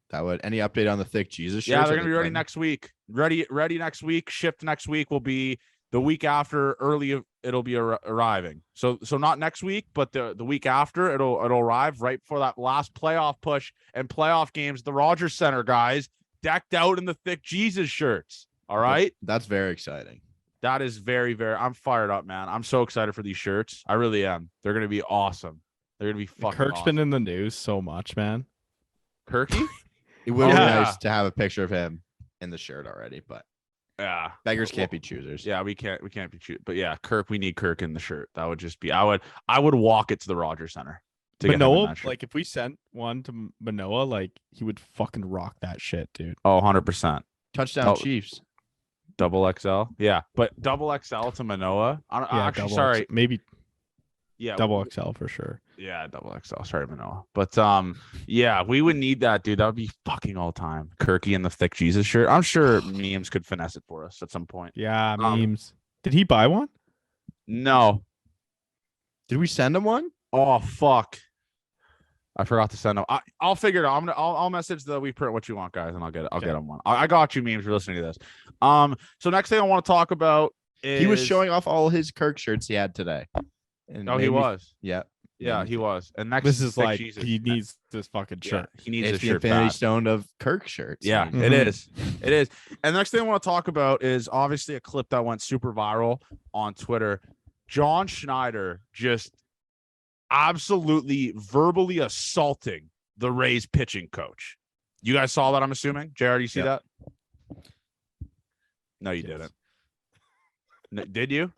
Speaker 3: That would. Any update on the thick Jesus shirts?
Speaker 1: Yeah, they're
Speaker 3: Are
Speaker 1: gonna
Speaker 3: they
Speaker 1: be ready
Speaker 3: coming?
Speaker 1: next week. Ready next week. Shipped next week will be the week after. Early, it'll be arriving. So not next week, but the week after, it'll arrive right before that last playoff push and playoff games. The Rogers Center guys decked out in the thick Jesus shirts. All right,
Speaker 3: That's very exciting.
Speaker 1: that is very, very. I'm fired up, man. I'm so excited for these shirts. I really am. They're gonna be awesome. They're gonna be fucking.
Speaker 2: Kirk's
Speaker 1: awesome.
Speaker 2: been in the news so much, man.
Speaker 1: Kirky.
Speaker 3: It would be
Speaker 1: Yeah.
Speaker 3: nice to have a picture of him in the shirt already, but
Speaker 1: Yeah.
Speaker 3: beggars can't be choosers.
Speaker 1: Yeah, we can't be but yeah, Kirk, we need Kirk in the shirt. That would just be I would walk it to the Rogers Center to get him in
Speaker 2: Manoa,
Speaker 1: that shirt.
Speaker 2: like if we sent one to Manoa, like he would fucking rock that shit, dude.
Speaker 1: Oh, 100%.
Speaker 3: Touchdown
Speaker 1: Oh.
Speaker 3: Chiefs.
Speaker 1: Double XL. Yeah, but double XL to Manoa. I'm
Speaker 2: Yeah,
Speaker 1: actually
Speaker 2: double
Speaker 1: sorry.
Speaker 2: maybe
Speaker 1: Yeah,
Speaker 2: double XL for sure.
Speaker 1: Yeah, double XL. Sorry, Manoa. But yeah, we would need that, dude. That would be fucking all time. Kirky in the thick Jesus shirt. I'm sure memes could finesse it for us at some point.
Speaker 2: Yeah, memes. Did he buy one?
Speaker 1: No.
Speaker 3: Did we send him one?
Speaker 1: Oh fuck. I forgot to send them. I'll figure it out. I'll message the we print what you want, guys, and I'll get them one. I got you, memes, for listening to this. So next thing I want to talk about is
Speaker 3: He was showing off all his Kirk shirts he had today. And
Speaker 1: Oh, he was.
Speaker 3: Yeah.
Speaker 1: Yeah, he was. And next
Speaker 2: This is
Speaker 1: thick
Speaker 2: like
Speaker 1: Jesus.
Speaker 2: he needs this fucking shirt.
Speaker 1: Yeah, he needs
Speaker 3: It's
Speaker 1: a
Speaker 3: the
Speaker 1: shirt
Speaker 3: Infinity
Speaker 1: bad.
Speaker 3: Stone of Kirk shirts.
Speaker 1: Yeah,
Speaker 3: I mean,
Speaker 1: it
Speaker 2: Mhm.
Speaker 1: is. It is. And the next thing I want to talk about is obviously a clip that went super viral on Twitter. John Schneider just absolutely verbally assaulting the Rays pitching coach. You guys saw that, I'm assuming? JR, do you see
Speaker 3: Yep.
Speaker 1: that? No, you
Speaker 2: Yes.
Speaker 1: didn't. No, did you?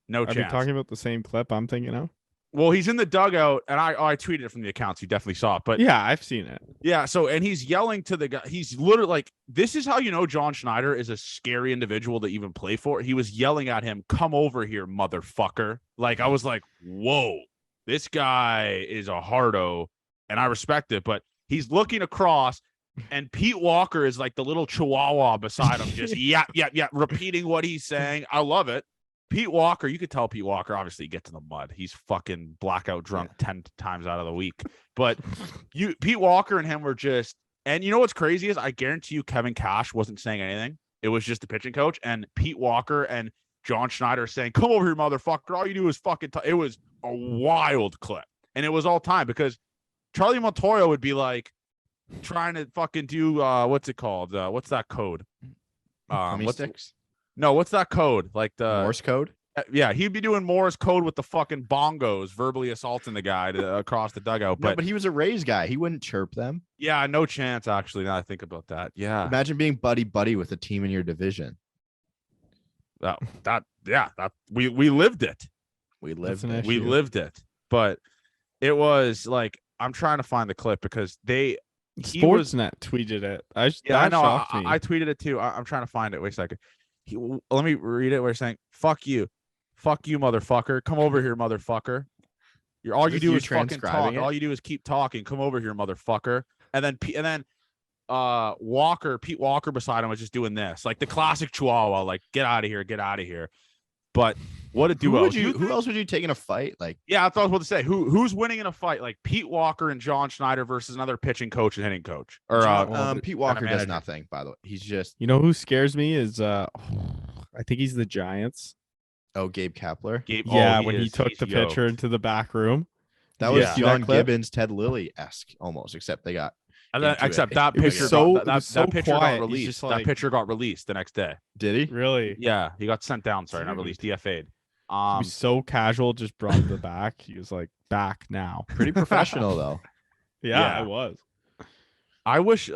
Speaker 1: No
Speaker 2: Are we
Speaker 1: chance.
Speaker 2: talking about the same clip I'm thinking of?
Speaker 1: Well, he's in the dugout, and I tweeted it from the accounts. You definitely saw it. But
Speaker 2: Yeah, I've seen it.
Speaker 1: yeah, so and he's yelling to the guy. He's literally like, this is how you know John Schneider is a scary individual to even play for. He was yelling at him, "Come over here, motherfucker." Like, I was like, whoa, this guy is a hardo, and I respect it. But he's looking across, and Pete Walker is like the little chihuahua beside him, just yeah, repeating what he's saying. I love it. Pete Walker, you could tell Pete Walker obviously gets in the mud. He's fucking blackout drunk 10 times out of the week. But Pete Walker and him were just, and you know what's crazy is I guarantee you Kevin Cash wasn't saying anything. It was just the pitching coach, and Pete Walker and John Schneider saying, "Come over here, motherfucker. All you do is fucking it was a wild clip. And it was all time because Charlie Montoya would be like trying to fucking do what's it called? What's that code?
Speaker 3: Gummy
Speaker 1: What's
Speaker 3: sticks?
Speaker 1: No, what's that code? Like the
Speaker 3: Morse code?
Speaker 1: yeah, he'd be doing Morse code with the fucking bongos, verbally assaulting the guy across the dugout.
Speaker 3: No,
Speaker 1: But,
Speaker 3: but he was a Rays guy. He wouldn't chirp them.
Speaker 1: yeah, no chance. Actually, now I think about that. Yeah,
Speaker 3: Imagine being buddy with a team in your division.
Speaker 1: that we lived it.
Speaker 3: We
Speaker 2: That's
Speaker 3: lived
Speaker 2: an
Speaker 3: it.
Speaker 2: issue.
Speaker 1: We lived it. But it was like I'm trying to find the clip because he was-
Speaker 2: Sportsnet tweeted it.
Speaker 1: yeah, I
Speaker 2: That
Speaker 1: know.
Speaker 2: shocked me.
Speaker 1: I tweeted it too. I'm trying to find it. Wait a second. Let me read it. We're saying, "Fuck you, motherfucker. Come over here, motherfucker. All you
Speaker 3: Is
Speaker 1: do
Speaker 3: you
Speaker 1: is fucking talk.
Speaker 3: transcribing it?
Speaker 1: All you do is keep talking. Come over here, motherfucker." And then Pete Walker beside him was just doing this, like the classic Chihuahua, like get out of here. But what a duo!
Speaker 3: Who else would you take in a fight? Like,
Speaker 1: Yeah, that's what I was about to say. Who's winning in a fight? Like Pete Walker and John Schneider versus another pitching coach and hitting coach, or
Speaker 3: Pete Walker does
Speaker 1: manager.
Speaker 3: nothing, by the way. He's just
Speaker 2: You know who scares me is I think he's the Giants.
Speaker 3: Gabe Kapler.
Speaker 1: Gabe,
Speaker 2: Yeah,
Speaker 1: he
Speaker 2: when he
Speaker 1: is-
Speaker 2: took
Speaker 1: he's
Speaker 2: the
Speaker 1: yoked.
Speaker 2: pitcher into the back room.
Speaker 3: That was
Speaker 1: Yeah.
Speaker 2: See that
Speaker 3: John
Speaker 2: clip?
Speaker 3: Gibbons, Ted Lilly esque almost, except they got
Speaker 1: And then,
Speaker 3: into
Speaker 1: except
Speaker 3: it.
Speaker 1: that
Speaker 2: It was
Speaker 1: picture,
Speaker 2: so-
Speaker 1: got,
Speaker 2: it was so
Speaker 1: that picture
Speaker 2: quiet.
Speaker 1: got
Speaker 2: He's
Speaker 1: released.
Speaker 2: just
Speaker 1: That
Speaker 2: like-
Speaker 1: picture got released the next day.
Speaker 3: Did he?
Speaker 2: Really?
Speaker 1: Yeah, he got sent down. Sorry, not
Speaker 2: Dude.
Speaker 1: released. DFA'd.
Speaker 2: He was so casual, just brought the back. He was like, back now.
Speaker 3: Pretty professional though.
Speaker 2: Yeah,
Speaker 1: Yeah.
Speaker 2: it was.
Speaker 1: I wish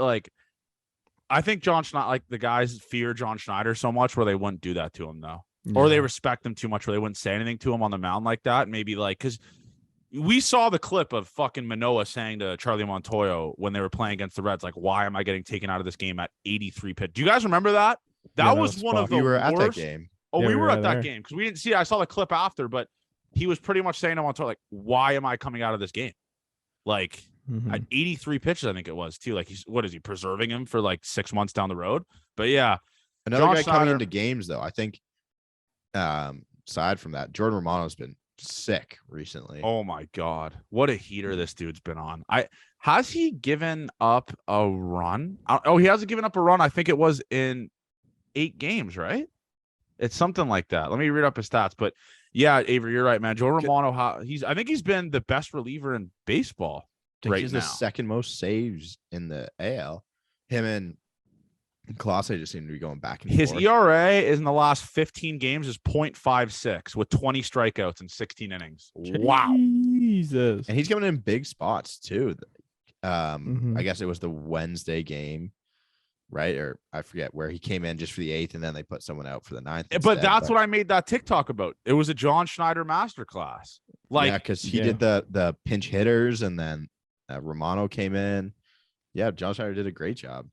Speaker 1: I think John Schneider, like the guys fear John Schneider so much where they wouldn't do that to him though, or they
Speaker 2: Yeah.
Speaker 1: respect him too much where they wouldn't say anything to him on the mound like that. Maybe because we saw the clip of fucking Manoah saying to Charlie Montoyo when they were playing against the Reds, like, "Why am I getting taken out of this game at 83 pitch?" Do you guys remember that? That
Speaker 2: Yeah, that
Speaker 1: was
Speaker 2: was
Speaker 1: one of
Speaker 2: fucked.
Speaker 1: the
Speaker 3: We were
Speaker 1: worst.
Speaker 3: at that game.
Speaker 1: Oh,
Speaker 2: Yeah,
Speaker 1: we
Speaker 2: we
Speaker 1: were
Speaker 2: were
Speaker 1: at that
Speaker 2: there.
Speaker 1: game because we didn't see it. I saw the clip after, but he was pretty much saying to Montoya, like, "Why am I coming out of this game?" Like.
Speaker 2: Mhm.
Speaker 1: At 83 pitches, I think it was too. Like what is he preserving him for like 6 months down the road? But yeah,
Speaker 3: Another
Speaker 1: John
Speaker 3: guy
Speaker 1: Schneider-
Speaker 3: coming into games though. I think aside from that, Jordan Romano's been sick recently.
Speaker 1: oh my god, what a heater this dude's been on. Has he given up a run? Oh, he hasn't given up a run. I think it was in 8 games, right? It's something like that. Let me read up his stats. But yeah, Avery, you're right, man. Jordan Romano, I think he's been the best reliever in baseball.
Speaker 3: I think
Speaker 1: right
Speaker 3: he's
Speaker 1: now.
Speaker 3: the second most saves in the AL. Him and Clase just seem to be going back and
Speaker 1: His
Speaker 3: forth.
Speaker 1: ERA is in the last 15 games is 0.56 with 20 strikeouts in 16 innings. Wow.
Speaker 2: Jesus.
Speaker 3: And he's coming in big spots too.
Speaker 2: Mhm.
Speaker 3: I guess it was the Wednesday game, right? Or I forget where he came in just for the 8th, and then they put someone out for the 9th.
Speaker 1: But that's what I made that TikTok about. It was a John Schneider masterclass. Like,
Speaker 3: yeah, because he
Speaker 2: Yeah.
Speaker 3: did the pinch hitters, and then Romano came in. Yeah, John Schneider did a great job.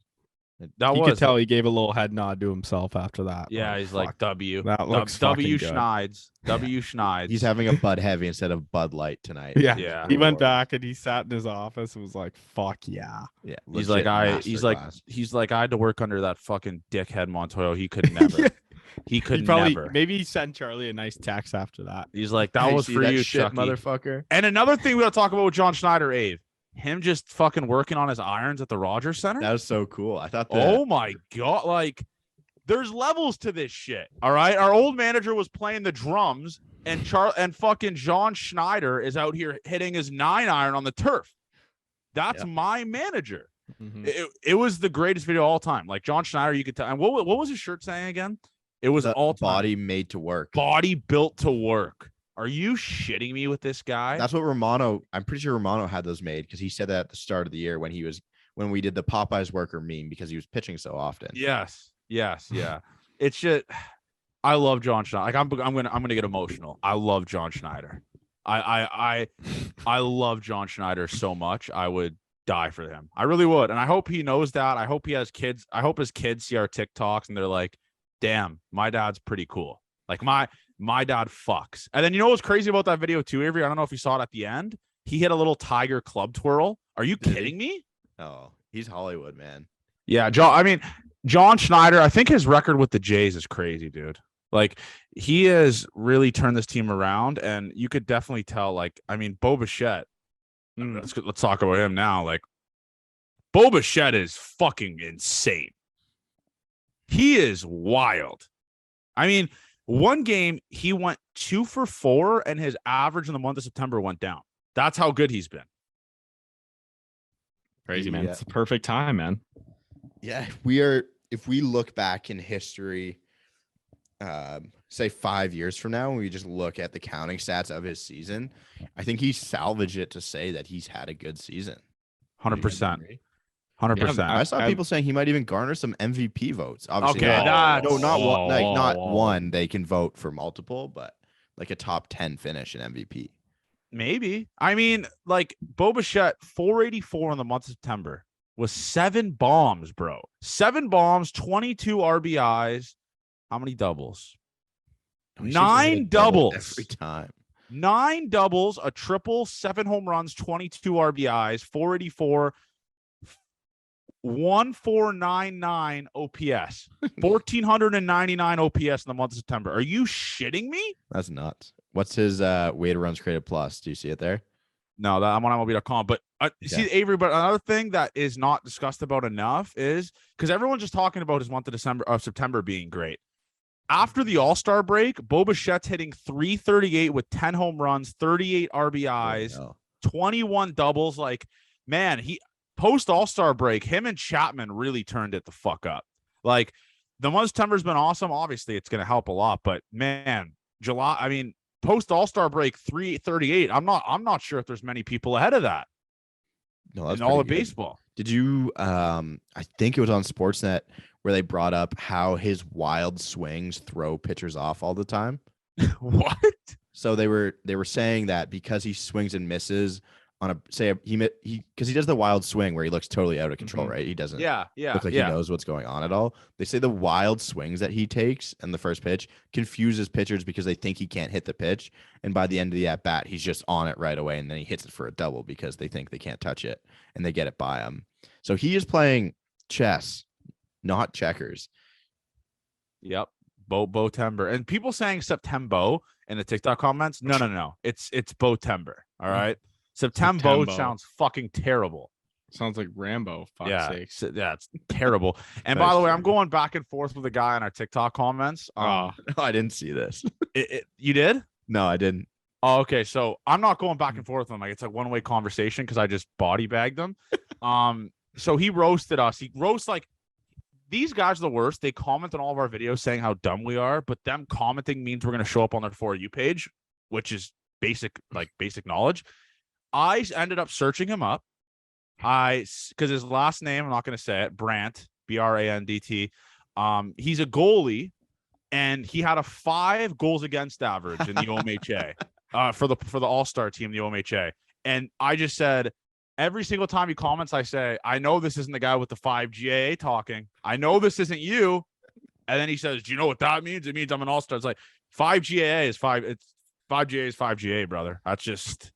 Speaker 1: that
Speaker 2: You
Speaker 1: was
Speaker 2: could tell he gave a little head nod to himself after that.
Speaker 1: Yeah, he's like
Speaker 2: fuck,
Speaker 1: W.
Speaker 2: that looks
Speaker 1: W
Speaker 2: fucking good.
Speaker 1: Schneids. W Schneids.
Speaker 3: He's having a Bud Heavy instead of Bud Light tonight.
Speaker 2: Yeah.
Speaker 1: Yeah.
Speaker 2: He went back and he sat in his office and was like, fuck yeah.
Speaker 3: Yeah,
Speaker 1: He's like
Speaker 3: masterclass.
Speaker 1: he's like I had to work under that fucking dickhead Montoyo. He could never. He could
Speaker 2: He probably
Speaker 1: never.
Speaker 2: maybe he sent Charlie a nice text after that.
Speaker 1: He's like that
Speaker 3: Hey,
Speaker 1: was
Speaker 3: see
Speaker 1: for
Speaker 3: that
Speaker 1: you,
Speaker 3: shit,
Speaker 1: Chucky.
Speaker 3: motherfucker.
Speaker 1: And another thing we gotta talk about with John Schneider, Abe. Him just fucking working on his irons at the Rogers Center.
Speaker 3: That was so cool. I thought that.
Speaker 1: Oh my god! Like, there's levels to this shit. All right, our old manager was playing the drums, and fucking John Schneider is out here hitting his 9-iron on the turf. That's
Speaker 3: Yeah.
Speaker 1: my manager.
Speaker 2: Mhm.
Speaker 1: It was the greatest video of all time. Like John Schneider, you could tell. And what was his shirt saying again? It was
Speaker 3: the
Speaker 1: all time.
Speaker 3: body made to work.
Speaker 1: Body built to work. Are you shitting me with this guy?
Speaker 3: That's what Romano. I'm pretty sure Romano had those made because he said that at the start of the year when we did the Popeyes worker meme because he was pitching so often.
Speaker 1: Yes, yeah. It's just I love John Schneider. Like I'm gonna get emotional. I love John Schneider. I love John Schneider so much. I would die for him. I really would. And I hope he knows that. I hope he has kids. I hope his kids see our TikToks and they're like, damn, my dad's pretty cool. Like my dad fucks. And then you know what's crazy about that video too, Avery? I don't know if you saw it at the end. He hit a little tiger club twirl. Are you
Speaker 3: Did he?
Speaker 1: kidding me?
Speaker 3: Oh, he's Hollywood, man.
Speaker 1: Yeah, John Schneider, I think his record with the Jays is crazy, dude. Like, he has really turned this team around, and you could definitely tell, like, Bo Bichette, let's talk about him now. Like, Bo Bichette is fucking insane. He is wild. One game, he went 2 for 4, and his average in the month of September went down. That's how good he's been.
Speaker 2: Crazy, man.
Speaker 3: Yeah.
Speaker 2: It's the perfect time, man.
Speaker 3: Yeah, if we look back in history, say 5 years from now, when we just look at the counting stats of his season, I think he salvaged it to say that he's had a good season.
Speaker 1: 100%. 100%.
Speaker 3: I saw people saying he might even garner some MVP votes. Obviously,
Speaker 1: Okay,
Speaker 3: no, not one. Like not
Speaker 2: whoa.
Speaker 3: one. They can vote for multiple, but like a top 10 finish in MVP.
Speaker 1: Maybe. Like Bo Bichette, 484 in the month of September was 7 bombs, bro. 7 bombs, 22 RBIs. How many doubles?
Speaker 3: He seems to hit a
Speaker 1: 9
Speaker 3: double
Speaker 1: doubles.
Speaker 3: every time.
Speaker 1: 9 doubles, a triple, 7 home runs, 22 RBIs, 484, 1499 OPS, 1499 OPS in the month of September. Are you shitting me?
Speaker 3: That's nuts. What's his weighted runs created plus? Do you see it there?
Speaker 1: No, that I'm on MLB.com. But see, Avery, but another thing that is not discussed about enough is because everyone's just talking about his month of September being great. After the All-Star break, Bo Bichette's hitting 338 with 10 home runs, 38 RBIs,
Speaker 3: Oh, no.
Speaker 1: 21 doubles. Like, man, post All-Star break, him and Chapman really turned it the fuck up. Like, the month of September's been awesome. Obviously, it's going to help a lot, but man, July, I mean, post All-Star break 338. I'm not sure if there's many people ahead of that
Speaker 3: No, that's
Speaker 1: in all of
Speaker 3: pretty good.
Speaker 1: baseball.
Speaker 3: Did you I think it was on Sportsnet where they brought up how his wild swings throw pitchers off all the time?
Speaker 1: What?
Speaker 3: So they were saying that because he swings and misses on because he does the wild swing where he looks totally out of control, right? He doesn't
Speaker 1: Yeah.
Speaker 3: look like he knows what's going on at all. They say the wild swings that he takes in the first pitch confuses pitchers because they think he can't hit the pitch, and by the end of the at bat, he's just on it right away, and then he hits it for a double because they think they can't touch it, and they get it by him. So he is playing chess, not checkers.
Speaker 1: Yep. Bo Timber. And people saying September in the TikTok comments. No. It's Bo Timber. All right. September sounds fucking terrible.
Speaker 2: Sounds like Rambo. Fuck's sake.
Speaker 1: Yeah, it's terrible. And by the way, I'm going back and forth with a guy on our TikTok comments.
Speaker 3: No, I didn't see this.
Speaker 1: You did?
Speaker 3: No, I didn't.
Speaker 1: Oh, okay. So I'm not going back and forth with him. Like, it's a one-way conversation because I just body bagged him. So he roasted us. He roasts like these guys are the worst. They comment on all of our videos saying how dumb we are, but them commenting means we're going to show up on their For You page, which is basic knowledge. I ended up searching him up. Because his last name, I'm not going to say it, Brandt, Brandt. He's a goalie, and he had a 5 goals against average in the OMHA for the All-Star team, the OMHA. And I just said, every single time he comments, I say, I know this isn't the guy with the 5 GAA talking. I know this isn't you. And then he says, do you know what that means? It means I'm an All-Star. It's like 5 GAA is 5. It's 5 GAA is 5 GAA, brother. That's just.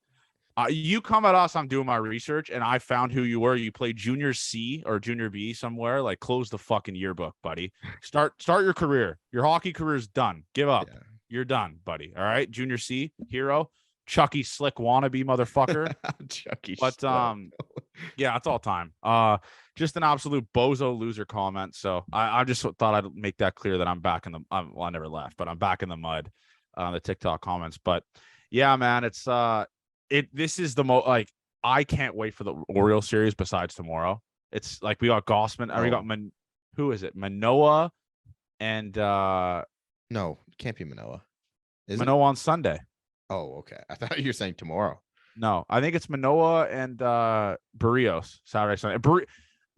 Speaker 1: You come at us, I'm doing my research, and I found who you were. You played junior C or junior B somewhere. Like, close the fucking yearbook, buddy. Start your career. Your hockey career is done. Give up. Yeah. You're done, buddy. All right, junior C, hero, Chucky Slick wannabe motherfucker.
Speaker 3: Chucky.
Speaker 1: But yeah, it's all time. Just an absolute bozo loser comment. So I just thought I'd make that clear that I'm back in the. Well, I never left, but I'm back in the mud on the TikTok comments. But yeah, man, it's this is the most like I can't wait for the Orioles series besides tomorrow. It's like we got Gossman, we got who is it? Manoah and
Speaker 3: no, it can't be Manoah.
Speaker 1: Manoah on Sunday.
Speaker 3: Oh, okay. I thought you were saying tomorrow.
Speaker 1: No, I think it's Manoah and Barrios Saturday, Sunday.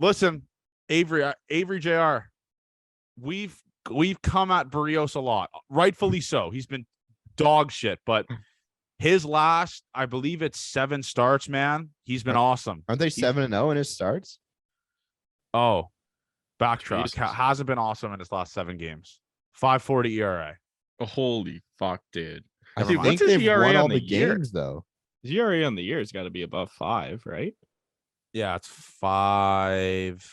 Speaker 1: Listen, Avery Jr. We've come at Barrios a lot, rightfully so. He's been dog shit, but his last, I believe it's 7 starts, man. He's been awesome.
Speaker 3: Aren't they 7-0 in his starts?
Speaker 1: Oh, backtrack. Hasn't been awesome in his last 7 games. 5.40 ERA.
Speaker 2: Oh, holy fuck, dude.
Speaker 3: I think they've won all the games, though.
Speaker 2: His ERA on the year has got to be above 5, right?
Speaker 1: Yeah, it's 5.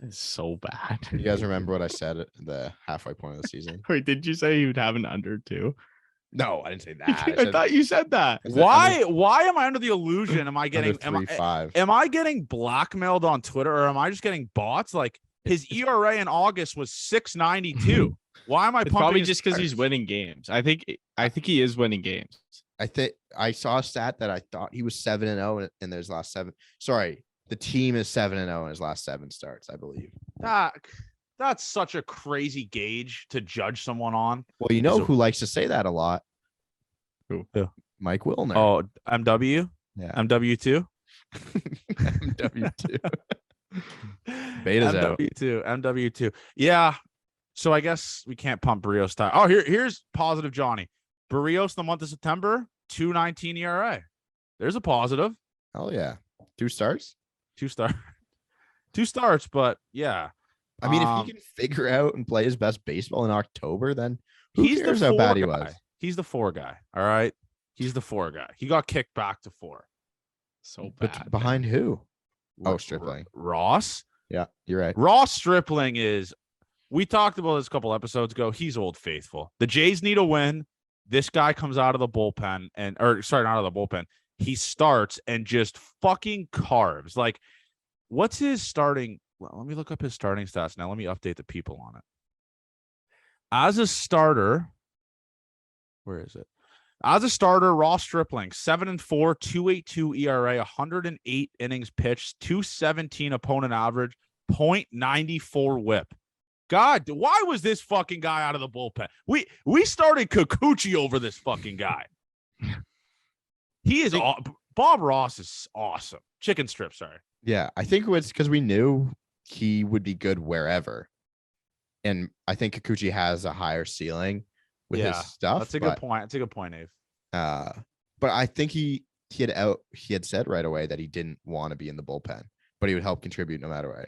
Speaker 2: It's so bad.
Speaker 3: You guys remember what I said at the halfway point of the season?
Speaker 2: Wait, did you say you'd have an under 2?
Speaker 3: No, I didn't say that.
Speaker 2: I thought you said that.
Speaker 1: Why am I under the illusion? Am I getting am I getting blackmailed on Twitter, or am I just getting bots? Like, his ERA in August was 6.92. Why am I pumping?
Speaker 2: Probably just because he's winning games. I think he is winning games.
Speaker 3: I think I saw a stat that I thought he was 7-0 in his last 7. Sorry, the team is 7-0 in his last 7 starts, I believe.
Speaker 1: That's such a crazy gauge to judge someone on.
Speaker 3: Well, you know who likes to say that a lot?
Speaker 2: Who?
Speaker 3: Mike Wilner.
Speaker 1: Oh, MW?
Speaker 3: Yeah.
Speaker 1: MW2?
Speaker 3: MW2. Beta's out.
Speaker 1: MW2. Yeah. So I guess we can't pump Barrios time. Oh, here's positive Johnny. Barrios the month of September, 2.19 ERA. There's a positive.
Speaker 3: Oh, yeah. 2 starts?
Speaker 1: 2 starts, but yeah.
Speaker 3: I mean, if he can figure out and play his best baseball in October, then who cares how bad he was?
Speaker 1: He's the 4 guy. All right. He's the 4 guy. He got kicked back to 4.
Speaker 2: So bad.
Speaker 3: But behind who? Oh, Stripling.
Speaker 1: Ross?
Speaker 3: Yeah, you're right.
Speaker 1: Ross Stripling is, we talked about this a couple episodes ago. He's Old Faithful. The Jays need a win. This guy comes out of the bullpen not out of the bullpen. He starts and just fucking carves. Like, what's his starting? Well, let me look up his starting stats now. Let me update the people on it. As a starter, where is it? As a starter, Ross Stripling, 7-4, 2.82 ERA, 108 innings pitched, 217 opponent average, .94 whip. God, why was this fucking guy out of the bullpen? We started Kikuchi over this fucking guy. He is Bob Ross is awesome. Chicken strip, sorry.
Speaker 3: Yeah, I think it was because we knew he would be good wherever. And I think Kikuchi has a higher ceiling with his stuff.
Speaker 1: That's a good point. That's a good point, Ave.
Speaker 3: But I think he had said right away that he didn't want to be in the bullpen, but he would help contribute no matter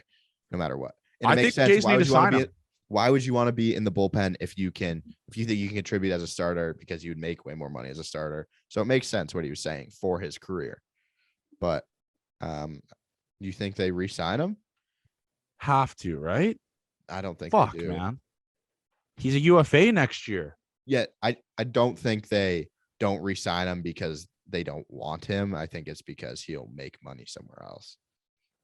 Speaker 3: what. And
Speaker 1: I think Jays need to sign him.
Speaker 3: Why would you want to be in the bullpen if you think you can contribute as a starter, because you would make way more money as a starter? So it makes sense what he was saying for his career. But you think they re-sign him?
Speaker 1: Have to, right?
Speaker 3: I don't think
Speaker 1: Fuck,
Speaker 3: they do.
Speaker 1: Man. He's a UFA next year.
Speaker 3: Yeah, I don't think they don't re-sign him because they don't want him. I think it's because he'll make money somewhere else.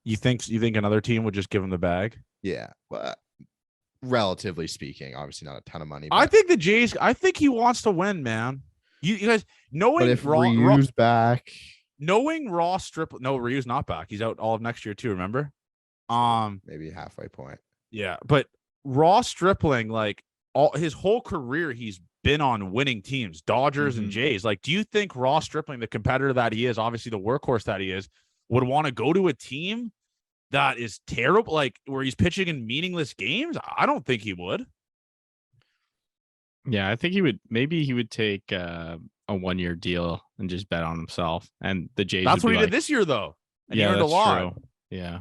Speaker 1: You think another team would just give him the bag?
Speaker 3: Yeah, well, relatively speaking, obviously not a ton of money.
Speaker 1: I think the Jays. I think he wants to win, man. You guys knowing
Speaker 3: if Ryu's back,
Speaker 1: knowing Ross Stripling. No, Ryu's not back. He's out all of next year too. Remember?
Speaker 3: Maybe halfway point.
Speaker 1: Yeah, but Ross Stripling, like his whole career, he's been on winning teams, Dodgers and Jays. Like, do you think Ross Stripling, the competitor that he is, obviously the workhorse that he is, would want to go to a team that is terrible, like where he's pitching in meaningless games? I don't think he would.
Speaker 2: Yeah, I think he would. Maybe he would take a 1-year deal and just bet on himself. And the Jays.
Speaker 1: That's what he did this year, though. And he earned a lot.
Speaker 2: True. Yeah.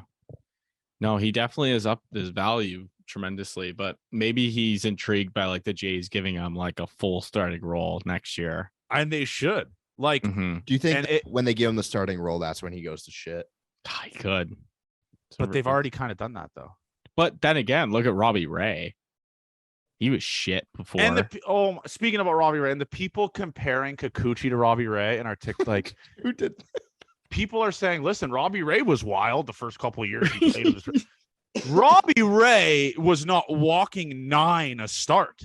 Speaker 2: No, he definitely is up his value tremendously, but maybe he's intrigued by like the Jays giving him like a full starting role next year.
Speaker 1: And they should. Like,
Speaker 3: do you think when they give him the starting role, that's when he goes to shit?
Speaker 2: He could.
Speaker 1: But they've already kind of done that, though.
Speaker 2: But then again, look at Robbie Ray. He was shit before.
Speaker 1: And speaking about Robbie Ray, and the people comparing Kikuchi to Robbie Ray and like
Speaker 3: who did?
Speaker 1: People are saying, listen, Robbie Ray was wild the first couple of years he played in this. Robbie Ray was not walking 9 a start.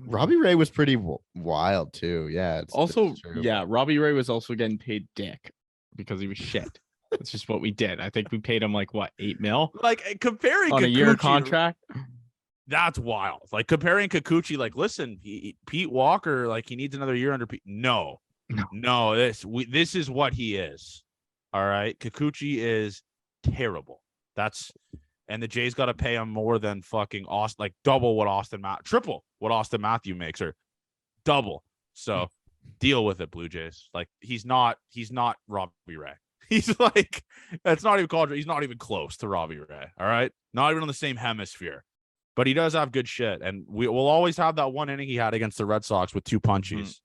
Speaker 3: Robbie Ray was pretty wild too. Yeah.
Speaker 2: Robbie Ray was also getting paid dick because he was shit. That's just what we did. I think we paid him like what, $8 million?
Speaker 1: Like comparing
Speaker 2: on a year contract.
Speaker 1: That's wild. Like comparing Kikuchi, like, listen, Pete Walker, like he needs another year under Pete. No. This is what he is. All right. Kikuchi is terrible. And the Jays got to pay him more than fucking Austin, like triple what Austin Matthew makes, or double. So deal with it, Blue Jays. Like he's not Robbie Ray. He's like, that's not even called. He's not even close to Robbie Ray. All right. Not even on the same hemisphere, but he does have good shit. And we will always have that one inning he had against the Red Sox with 2 punchies.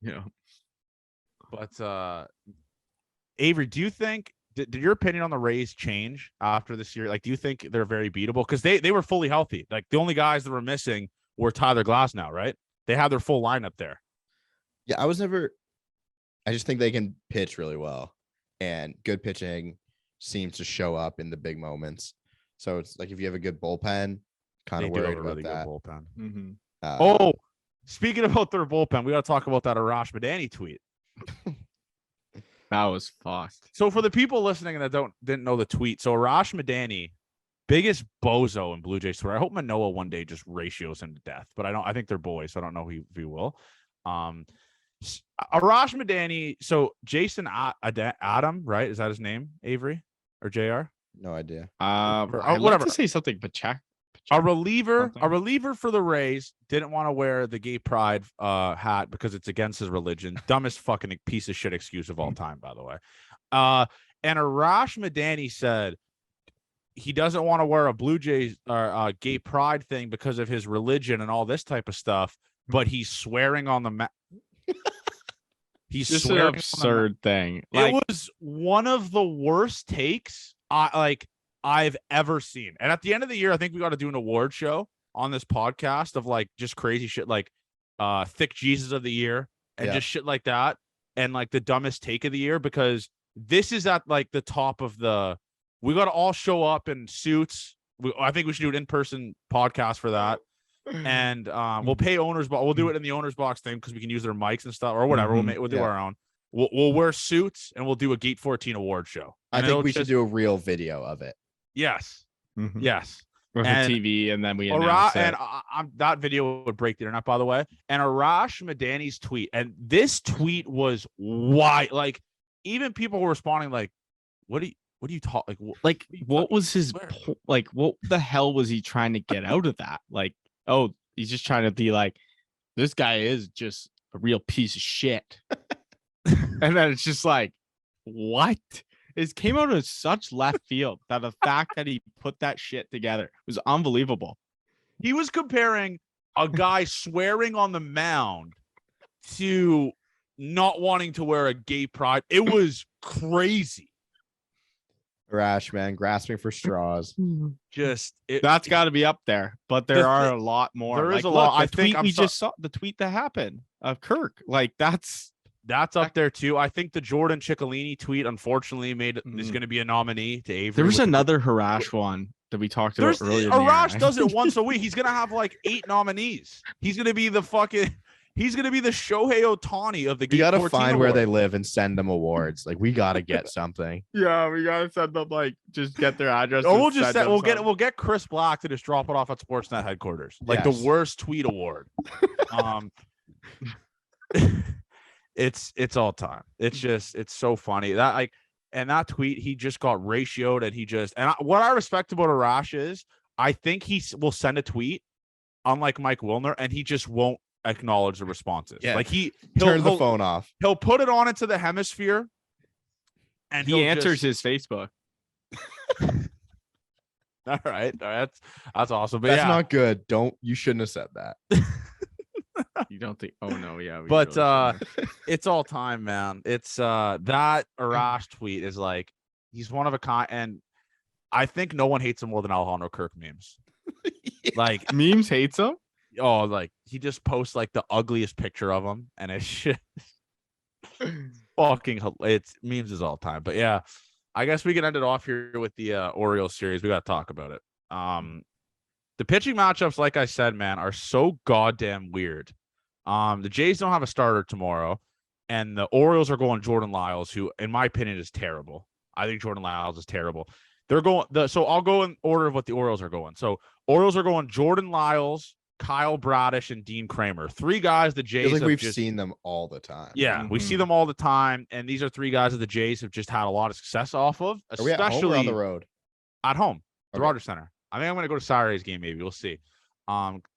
Speaker 2: Yeah.
Speaker 1: But Avery, do you think did your opinion on the Rays change after this year? Like, do you think they're very beatable? Because they were fully healthy. Like the only guys that were missing were Tyler Glasnow, right? They had their full lineup there.
Speaker 3: Yeah, I just think they can pitch really well, and good pitching seems to show up in the big moments. So it's like if you have a good bullpen, kind of worried about that.
Speaker 1: Good bullpen. Speaking about their bullpen, we got to talk about that Arash Madani tweet.
Speaker 2: That was fucked.
Speaker 1: So for the people listening that didn't know the tweet, so Arash Madani, biggest bozo in Blue Jays. I hope Manoah one day just ratios him to death, but I think they're boys, so I don't know if he will. Arash Madani. So Jason Adam, right? Is that his name? Avery or JR?
Speaker 3: No idea.
Speaker 2: Whatever. Like to say something, but check.
Speaker 1: A reliever for the Rays didn't want to wear the gay pride hat because it's against his religion. Dumbest fucking piece of shit excuse of all time, by the way. And Arash Madani said he doesn't want to wear a Blue Jays gay pride thing because of his religion and all this type of stuff, but he's swearing on the He's
Speaker 2: just an absurd thing.
Speaker 1: Like, it was one of the worst takes I've ever seen. And at the end of the year, I think we got to do an award show on this podcast of like just crazy shit, like Thick Jesus of the Year and just shit like that, and like the dumbest take of the year, because this is at like the top of the. We got to all show up in suits. I think we should do an in-person podcast for that. and we'll pay owners, but we'll do it in the owners box thing because we can use their mics and stuff or whatever. We'll do our own. We'll wear suits and we'll do a Gate 14 award show.
Speaker 3: I think we should do a real video of it.
Speaker 1: Yes. Yes.
Speaker 2: With a TV, and then we announce it.
Speaker 1: And that video would break the internet, by the way. And Arash Madani's tweet, and this tweet was why, like, even people were responding, like, "What do you talk like?
Speaker 2: What was his like? What the hell was he trying to get out of that? Like, oh, he's just trying to be like, this guy is just a real piece of shit." And then it's just like, what? It came out of such left field that the fact that he put that shit together was unbelievable.
Speaker 1: He was comparing a guy swearing on the mound to not wanting to wear a gay pride. It was crazy.
Speaker 3: Rash, man, grasping for straws.
Speaker 2: That's got to be up there, but there are a lot more.
Speaker 1: There is a lot. I think
Speaker 2: we just saw the tweet that happened of Kirk. Like that's
Speaker 1: up there too. I think the Jordan Ciccolini tweet, unfortunately, is going to be a nominee to Avery.
Speaker 2: There was another Harash one that we talked about earlier.
Speaker 1: Harash does it once a week. He's going to have like 8 nominees. He's going to be the Shohei Ohtani of the Gate 14
Speaker 3: We got to find where
Speaker 1: award.
Speaker 3: they live and send them awards. Like, we got to get something.
Speaker 2: Yeah, we got to send them, like, just get their address.
Speaker 1: Or we'll get Chris Black to just drop it off at Sportsnet headquarters. Like the worst tweet award. It's all time. It's so funny that that tweet, he just got ratioed and what I respect about Arash is I think he will send a tweet unlike Mike Wilner and he just won't acknowledge the responses.
Speaker 3: Yeah.
Speaker 1: Like he'll
Speaker 3: turn the phone off.
Speaker 1: He'll put it on into the hemisphere and
Speaker 2: he answers his Facebook.
Speaker 1: All right. That's awesome. But
Speaker 3: that's not good. You shouldn't have said that.
Speaker 2: You don't think? Oh no, yeah.
Speaker 1: But it's all time, man. It's that Arash tweet is like he's one of a kind, and I think no one hates him more than Alejandro Kirk memes. Like
Speaker 2: memes hates him.
Speaker 1: Oh, like he just posts like the ugliest picture of him, and it's shit. It's memes is all time. But yeah, I guess we can end it off here with the Orioles series. We got to talk about it. The pitching matchups, like I said, man, are so goddamn weird. The Jays don't have a starter tomorrow, and the Orioles are going Jordan Lyles, who, in my opinion, is terrible. I think Jordan Lyles is terrible. They're going so I'll go in order of what the Orioles are going. So Orioles are going Jordan Lyles, Kyle Bradish, and Dean Kramer. 3 guys the Jays.
Speaker 3: Like we've seen them all the time.
Speaker 1: Yeah, we see them all the time, and these are 3 guys that the Jays have just had a lot of success off of, especially
Speaker 3: are we at home or on the road.
Speaker 1: At home, the Rogers Center. I think I'm going to go to Saturday's game. Maybe we'll see.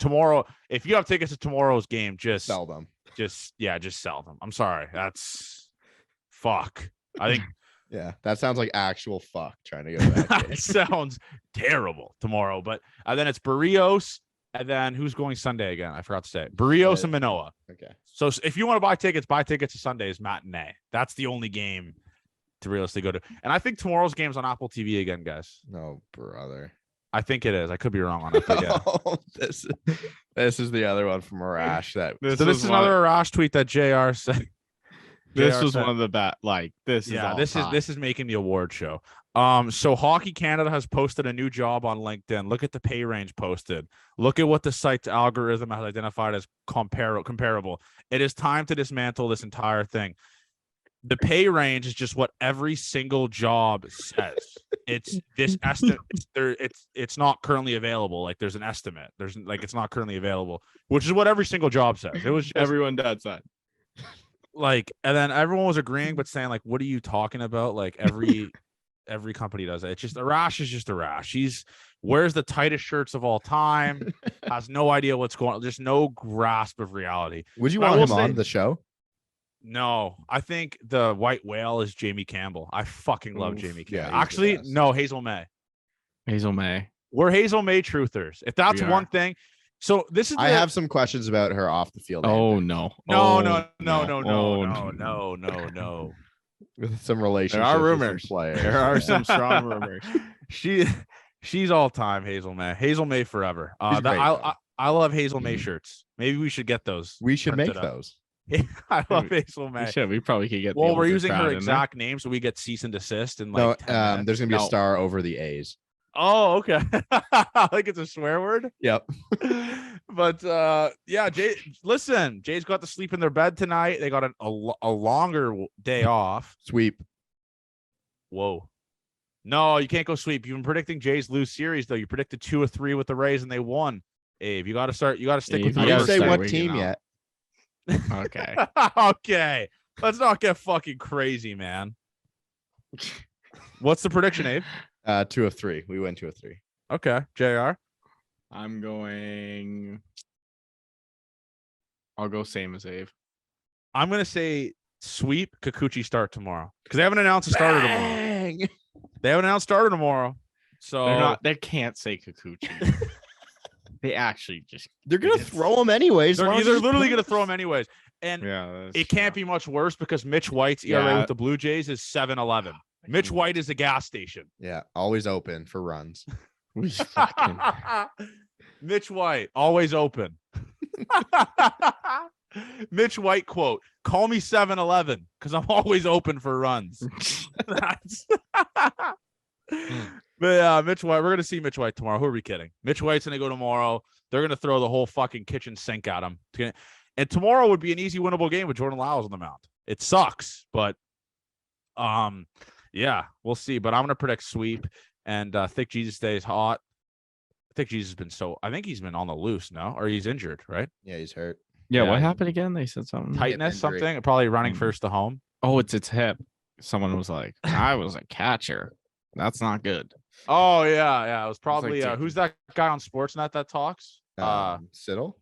Speaker 1: Tomorrow, if you have tickets to tomorrow's game, just
Speaker 3: sell them.
Speaker 1: Just sell them. I'm sorry. That's fuck. I think.
Speaker 3: Yeah, that sounds like actual fuck trying to go to that game.
Speaker 1: It sounds terrible tomorrow. But then it's Barrios, and then who's going Sunday again? I forgot to say Barrios and Manoa.
Speaker 3: Okay.
Speaker 1: So if you want to buy tickets to Sunday's matinee. That's the only game to realistically go to. And I think tomorrow's game's on Apple TV again, guys.
Speaker 3: No, brother.
Speaker 1: I think it is. I could be wrong on it, but yeah.
Speaker 3: This is the other one from Arash.
Speaker 1: This is another Arash tweet that JR said.
Speaker 2: This was one of the best. Like this
Speaker 1: is making the award show. So Hockey Canada has posted a new job on LinkedIn. Look at the pay range posted. Look at what the site's algorithm has identified as comparable. It is time to dismantle this entire thing. The pay range is just what every single job says. It's this estimate. It's not currently available. Like there's an estimate. There's like it's not currently available, which is what every single job says. It was just,
Speaker 2: everyone that side.
Speaker 1: Like, and then everyone was agreeing, but saying like, "What are you talking about?" Like every company does it. It's just Arash is just Arash. He's wears the tightest shirts of all time. Has no idea what's going on. Just no grasp of reality.
Speaker 3: Would you want him on the show?
Speaker 1: No, I think the white whale is Jamie Campbell. I fucking love Jamie Campbell.
Speaker 3: Yeah,
Speaker 1: actually, no, Hazel May. We're Hazel May truthers. If that's one thing. So this is.
Speaker 3: I have some questions about her off the field.
Speaker 2: Oh no.
Speaker 1: No.
Speaker 3: With some relationships.
Speaker 2: There are rumors.
Speaker 3: There are some strong rumors.
Speaker 1: She's all time Hazel May. Hazel May forever. I love Hazel May shirts. Maybe we should get those.
Speaker 3: We should make those.
Speaker 1: I love Hazel May.
Speaker 2: We probably could get.
Speaker 1: Well, we're using her exact name, so we get cease and desist. And
Speaker 3: like, there's gonna be a star over the A's.
Speaker 1: Oh, okay. Like it's a swear word.
Speaker 3: Yep.
Speaker 1: But yeah, Jay. Listen, Jay's got to sleep in their bed tonight. They got a longer day off.
Speaker 3: Sweep.
Speaker 1: Whoa. No, you can't go sweep. You've been predicting Jays lose series though. You predicted 2 or 3 with the Rays and they won. Abe, you got to start. You got to stick with
Speaker 2: Abe,
Speaker 3: I
Speaker 1: your
Speaker 3: didn't say
Speaker 2: start
Speaker 3: what
Speaker 2: waking
Speaker 3: team
Speaker 2: up.
Speaker 3: yet.
Speaker 2: Okay.
Speaker 1: Okay, let's not get fucking crazy, man. What's the prediction, Abe?
Speaker 3: 2 of 3. We win 2 of 3.
Speaker 1: Okay, JR.
Speaker 2: I'm going. I'll go same as Ave.
Speaker 1: I'm gonna say sweep. Kikuchi start tomorrow because they haven't announced a starter tomorrow.
Speaker 3: Bang!
Speaker 1: They haven't announced starter tomorrow, so
Speaker 2: They're not. They can't say Kikuchi. They actually just.
Speaker 3: They're gonna throw them anyways.
Speaker 1: They're
Speaker 3: Why don't you just
Speaker 1: literally
Speaker 3: put
Speaker 1: gonna throw him anyways. And
Speaker 2: Yeah.
Speaker 1: it can't be much worse because Mitch White's ERA
Speaker 2: Yeah.
Speaker 1: with the Blue Jays is 7.11. Mitch White is a gas station.
Speaker 3: Yeah, always open for runs.
Speaker 2: We fucking.
Speaker 1: Mitch White, always open. Mitch White quote, call me 7-Eleven because I'm always open for runs. That's But yeah, Mitch White, we're going to see Mitch White tomorrow. Who are we kidding? Mitch White's going to go tomorrow. They're going to throw the whole fucking kitchen sink at him. And tomorrow would be an easy winnable game with Jordan Lyles on the mound. It sucks, but yeah, we'll see. But I'm going to predict sweep and Thick Jesus stays hot. Thick Jesus has been I think he's been on the loose, no? Or he's injured, right?
Speaker 3: Yeah, he's hurt.
Speaker 2: Yeah,
Speaker 1: Yeah.
Speaker 2: what happened again? They said something.
Speaker 1: Tightness,
Speaker 3: injury.
Speaker 1: something. Probably running
Speaker 2: Mm.
Speaker 1: first to home.
Speaker 2: Oh, it's hip. Someone was like, I was a catcher. That's not good.
Speaker 1: Oh, yeah. It was probably
Speaker 2: dude.
Speaker 1: who's that guy on Sportsnet that talks?
Speaker 3: Siddle?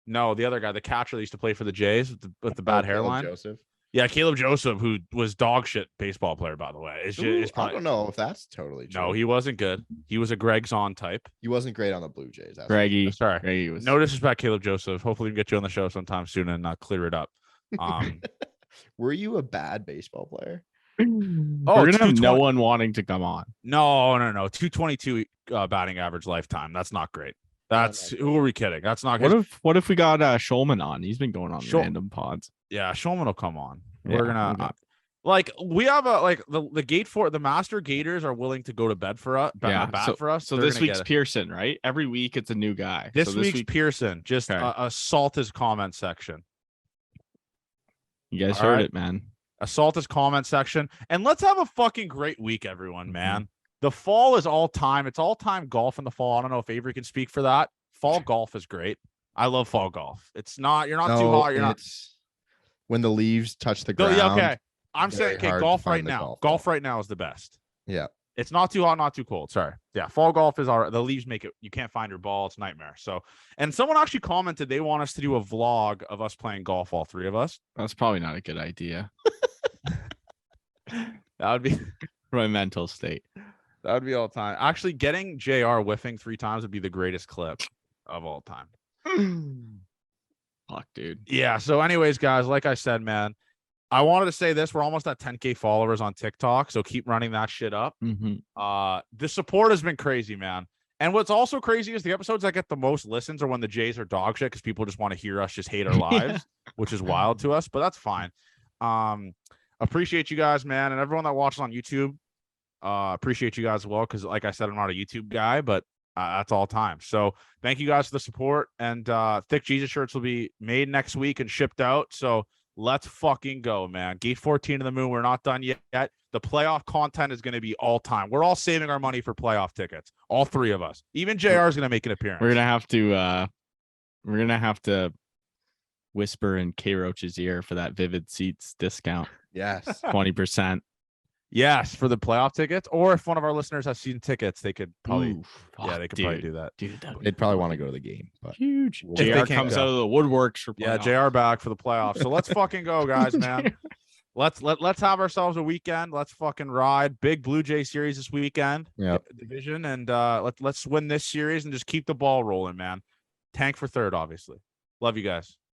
Speaker 1: No, the other guy, the catcher that used to play for the Jays with the bad
Speaker 3: Caleb
Speaker 1: hairline.
Speaker 3: Joseph.
Speaker 1: Yeah, Caleb Joseph, who was dog shit baseball player, by the way. It's
Speaker 3: Ooh,
Speaker 1: probably
Speaker 3: I don't know if that's totally true.
Speaker 1: no, he wasn't good. He was a Greg Zahn type.
Speaker 3: He wasn't great on the Blue Jays. That's
Speaker 2: Greggy.
Speaker 1: Sorry.
Speaker 2: Greggy was.
Speaker 1: No disrespect, Caleb Joseph. Hopefully we can get you on the show sometime soon and clear it up.
Speaker 3: Were you a bad baseball player?
Speaker 2: We're gonna have
Speaker 1: 220
Speaker 2: no one wanting to come on.
Speaker 1: No. 222 batting average lifetime. That's not great. That's who are we kidding? That's not good.
Speaker 2: What if we got Schulman on? He's been going on random pods.
Speaker 1: Yeah, Shulman will come on.
Speaker 2: Yeah,
Speaker 1: We're gonna
Speaker 2: okay.
Speaker 1: we have the gate for the master gators are willing to go to bed for us.
Speaker 2: Yeah,
Speaker 1: For us.
Speaker 2: So
Speaker 1: They're
Speaker 2: this
Speaker 1: gonna
Speaker 2: week's
Speaker 1: get it.
Speaker 2: Pearson, right? Every week it's a new guy.
Speaker 1: This
Speaker 2: So
Speaker 1: week's
Speaker 2: week,
Speaker 1: Pearson just
Speaker 2: Okay.
Speaker 1: assault his comment section.
Speaker 2: you guys
Speaker 1: All
Speaker 2: heard
Speaker 1: right.
Speaker 2: it, man.
Speaker 1: Assault his comment section, and let's have a fucking great week, everyone. Man, the fall is all time. It's all time golf in the fall. I don't know if Avery can speak for that. Fall golf is great. I love fall golf. It's not. You're not too hot. You're not.
Speaker 3: It's when the leaves touch the
Speaker 1: No,
Speaker 3: ground.
Speaker 1: yeah, okay. I'm
Speaker 3: very
Speaker 1: saying, okay,
Speaker 3: hard to
Speaker 1: golf
Speaker 3: find
Speaker 1: right
Speaker 3: the
Speaker 1: now.
Speaker 3: golf
Speaker 1: Golf
Speaker 3: ball.
Speaker 1: right now is the best.
Speaker 3: Yeah.
Speaker 1: It's not too hot, not too cold. Sorry. Yeah, fall golf is our. The leaves make it. You can't find your ball. It's a nightmare. So, and someone actually commented they want us to do a vlog of us playing golf, all three of us.
Speaker 2: That's probably not a good idea
Speaker 1: That would be.
Speaker 2: for my mental state.
Speaker 1: That would be all time. Actually, getting JR whiffing 3 times would be the greatest clip of all time.
Speaker 2: Fuck, dude.
Speaker 1: Yeah. So, anyways, guys, like I said, man, I wanted to say this. We're almost at 10K followers on TikTok, so keep running that shit up.
Speaker 2: Mm-hmm.
Speaker 1: The support has been crazy, man. And what's also crazy is the episodes that get the most listens are when the Jays are dog shit because people just want to hear us just hate our lives, which is wild to us, but that's fine. Appreciate you guys, man, and everyone that watches on YouTube. Appreciate you guys as well because, like I said, I'm not a YouTube guy, but that's all time. So thank you guys for the support. And Thick Jesus shirts will be made next week and shipped out. So let's fucking go, man. Gate 14 of the moon. We're not done yet. The playoff content is going to be all time. We're all saving our money for playoff tickets. All 3 of us. Even JR is going to make an appearance.
Speaker 2: We're gonna have to whisper in K Roach's ear for that Vivid Seats discount.
Speaker 3: Yes.
Speaker 2: 20%.
Speaker 1: Yes, for the playoff tickets. Or if one of our listeners has season tickets, they could probably.
Speaker 2: Ooh,
Speaker 1: Yeah,
Speaker 2: fuck,
Speaker 1: they could
Speaker 2: dude.
Speaker 1: probably do that.
Speaker 2: Dude, that would
Speaker 3: They'd probably want to go to the game, but
Speaker 2: huge.
Speaker 1: If they
Speaker 2: JR
Speaker 1: can't
Speaker 2: comes
Speaker 1: go.
Speaker 2: out of the woodworks for
Speaker 1: Yeah,
Speaker 2: playoffs.
Speaker 1: JR back for the playoffs. So let's fucking go, guys, man. Let's have ourselves a weekend. Let's fucking ride. Big Blue Jay series this weekend.
Speaker 3: Yep.
Speaker 1: Division, and let's win this series and just keep the ball rolling, man. Tank for third, obviously. Love you guys.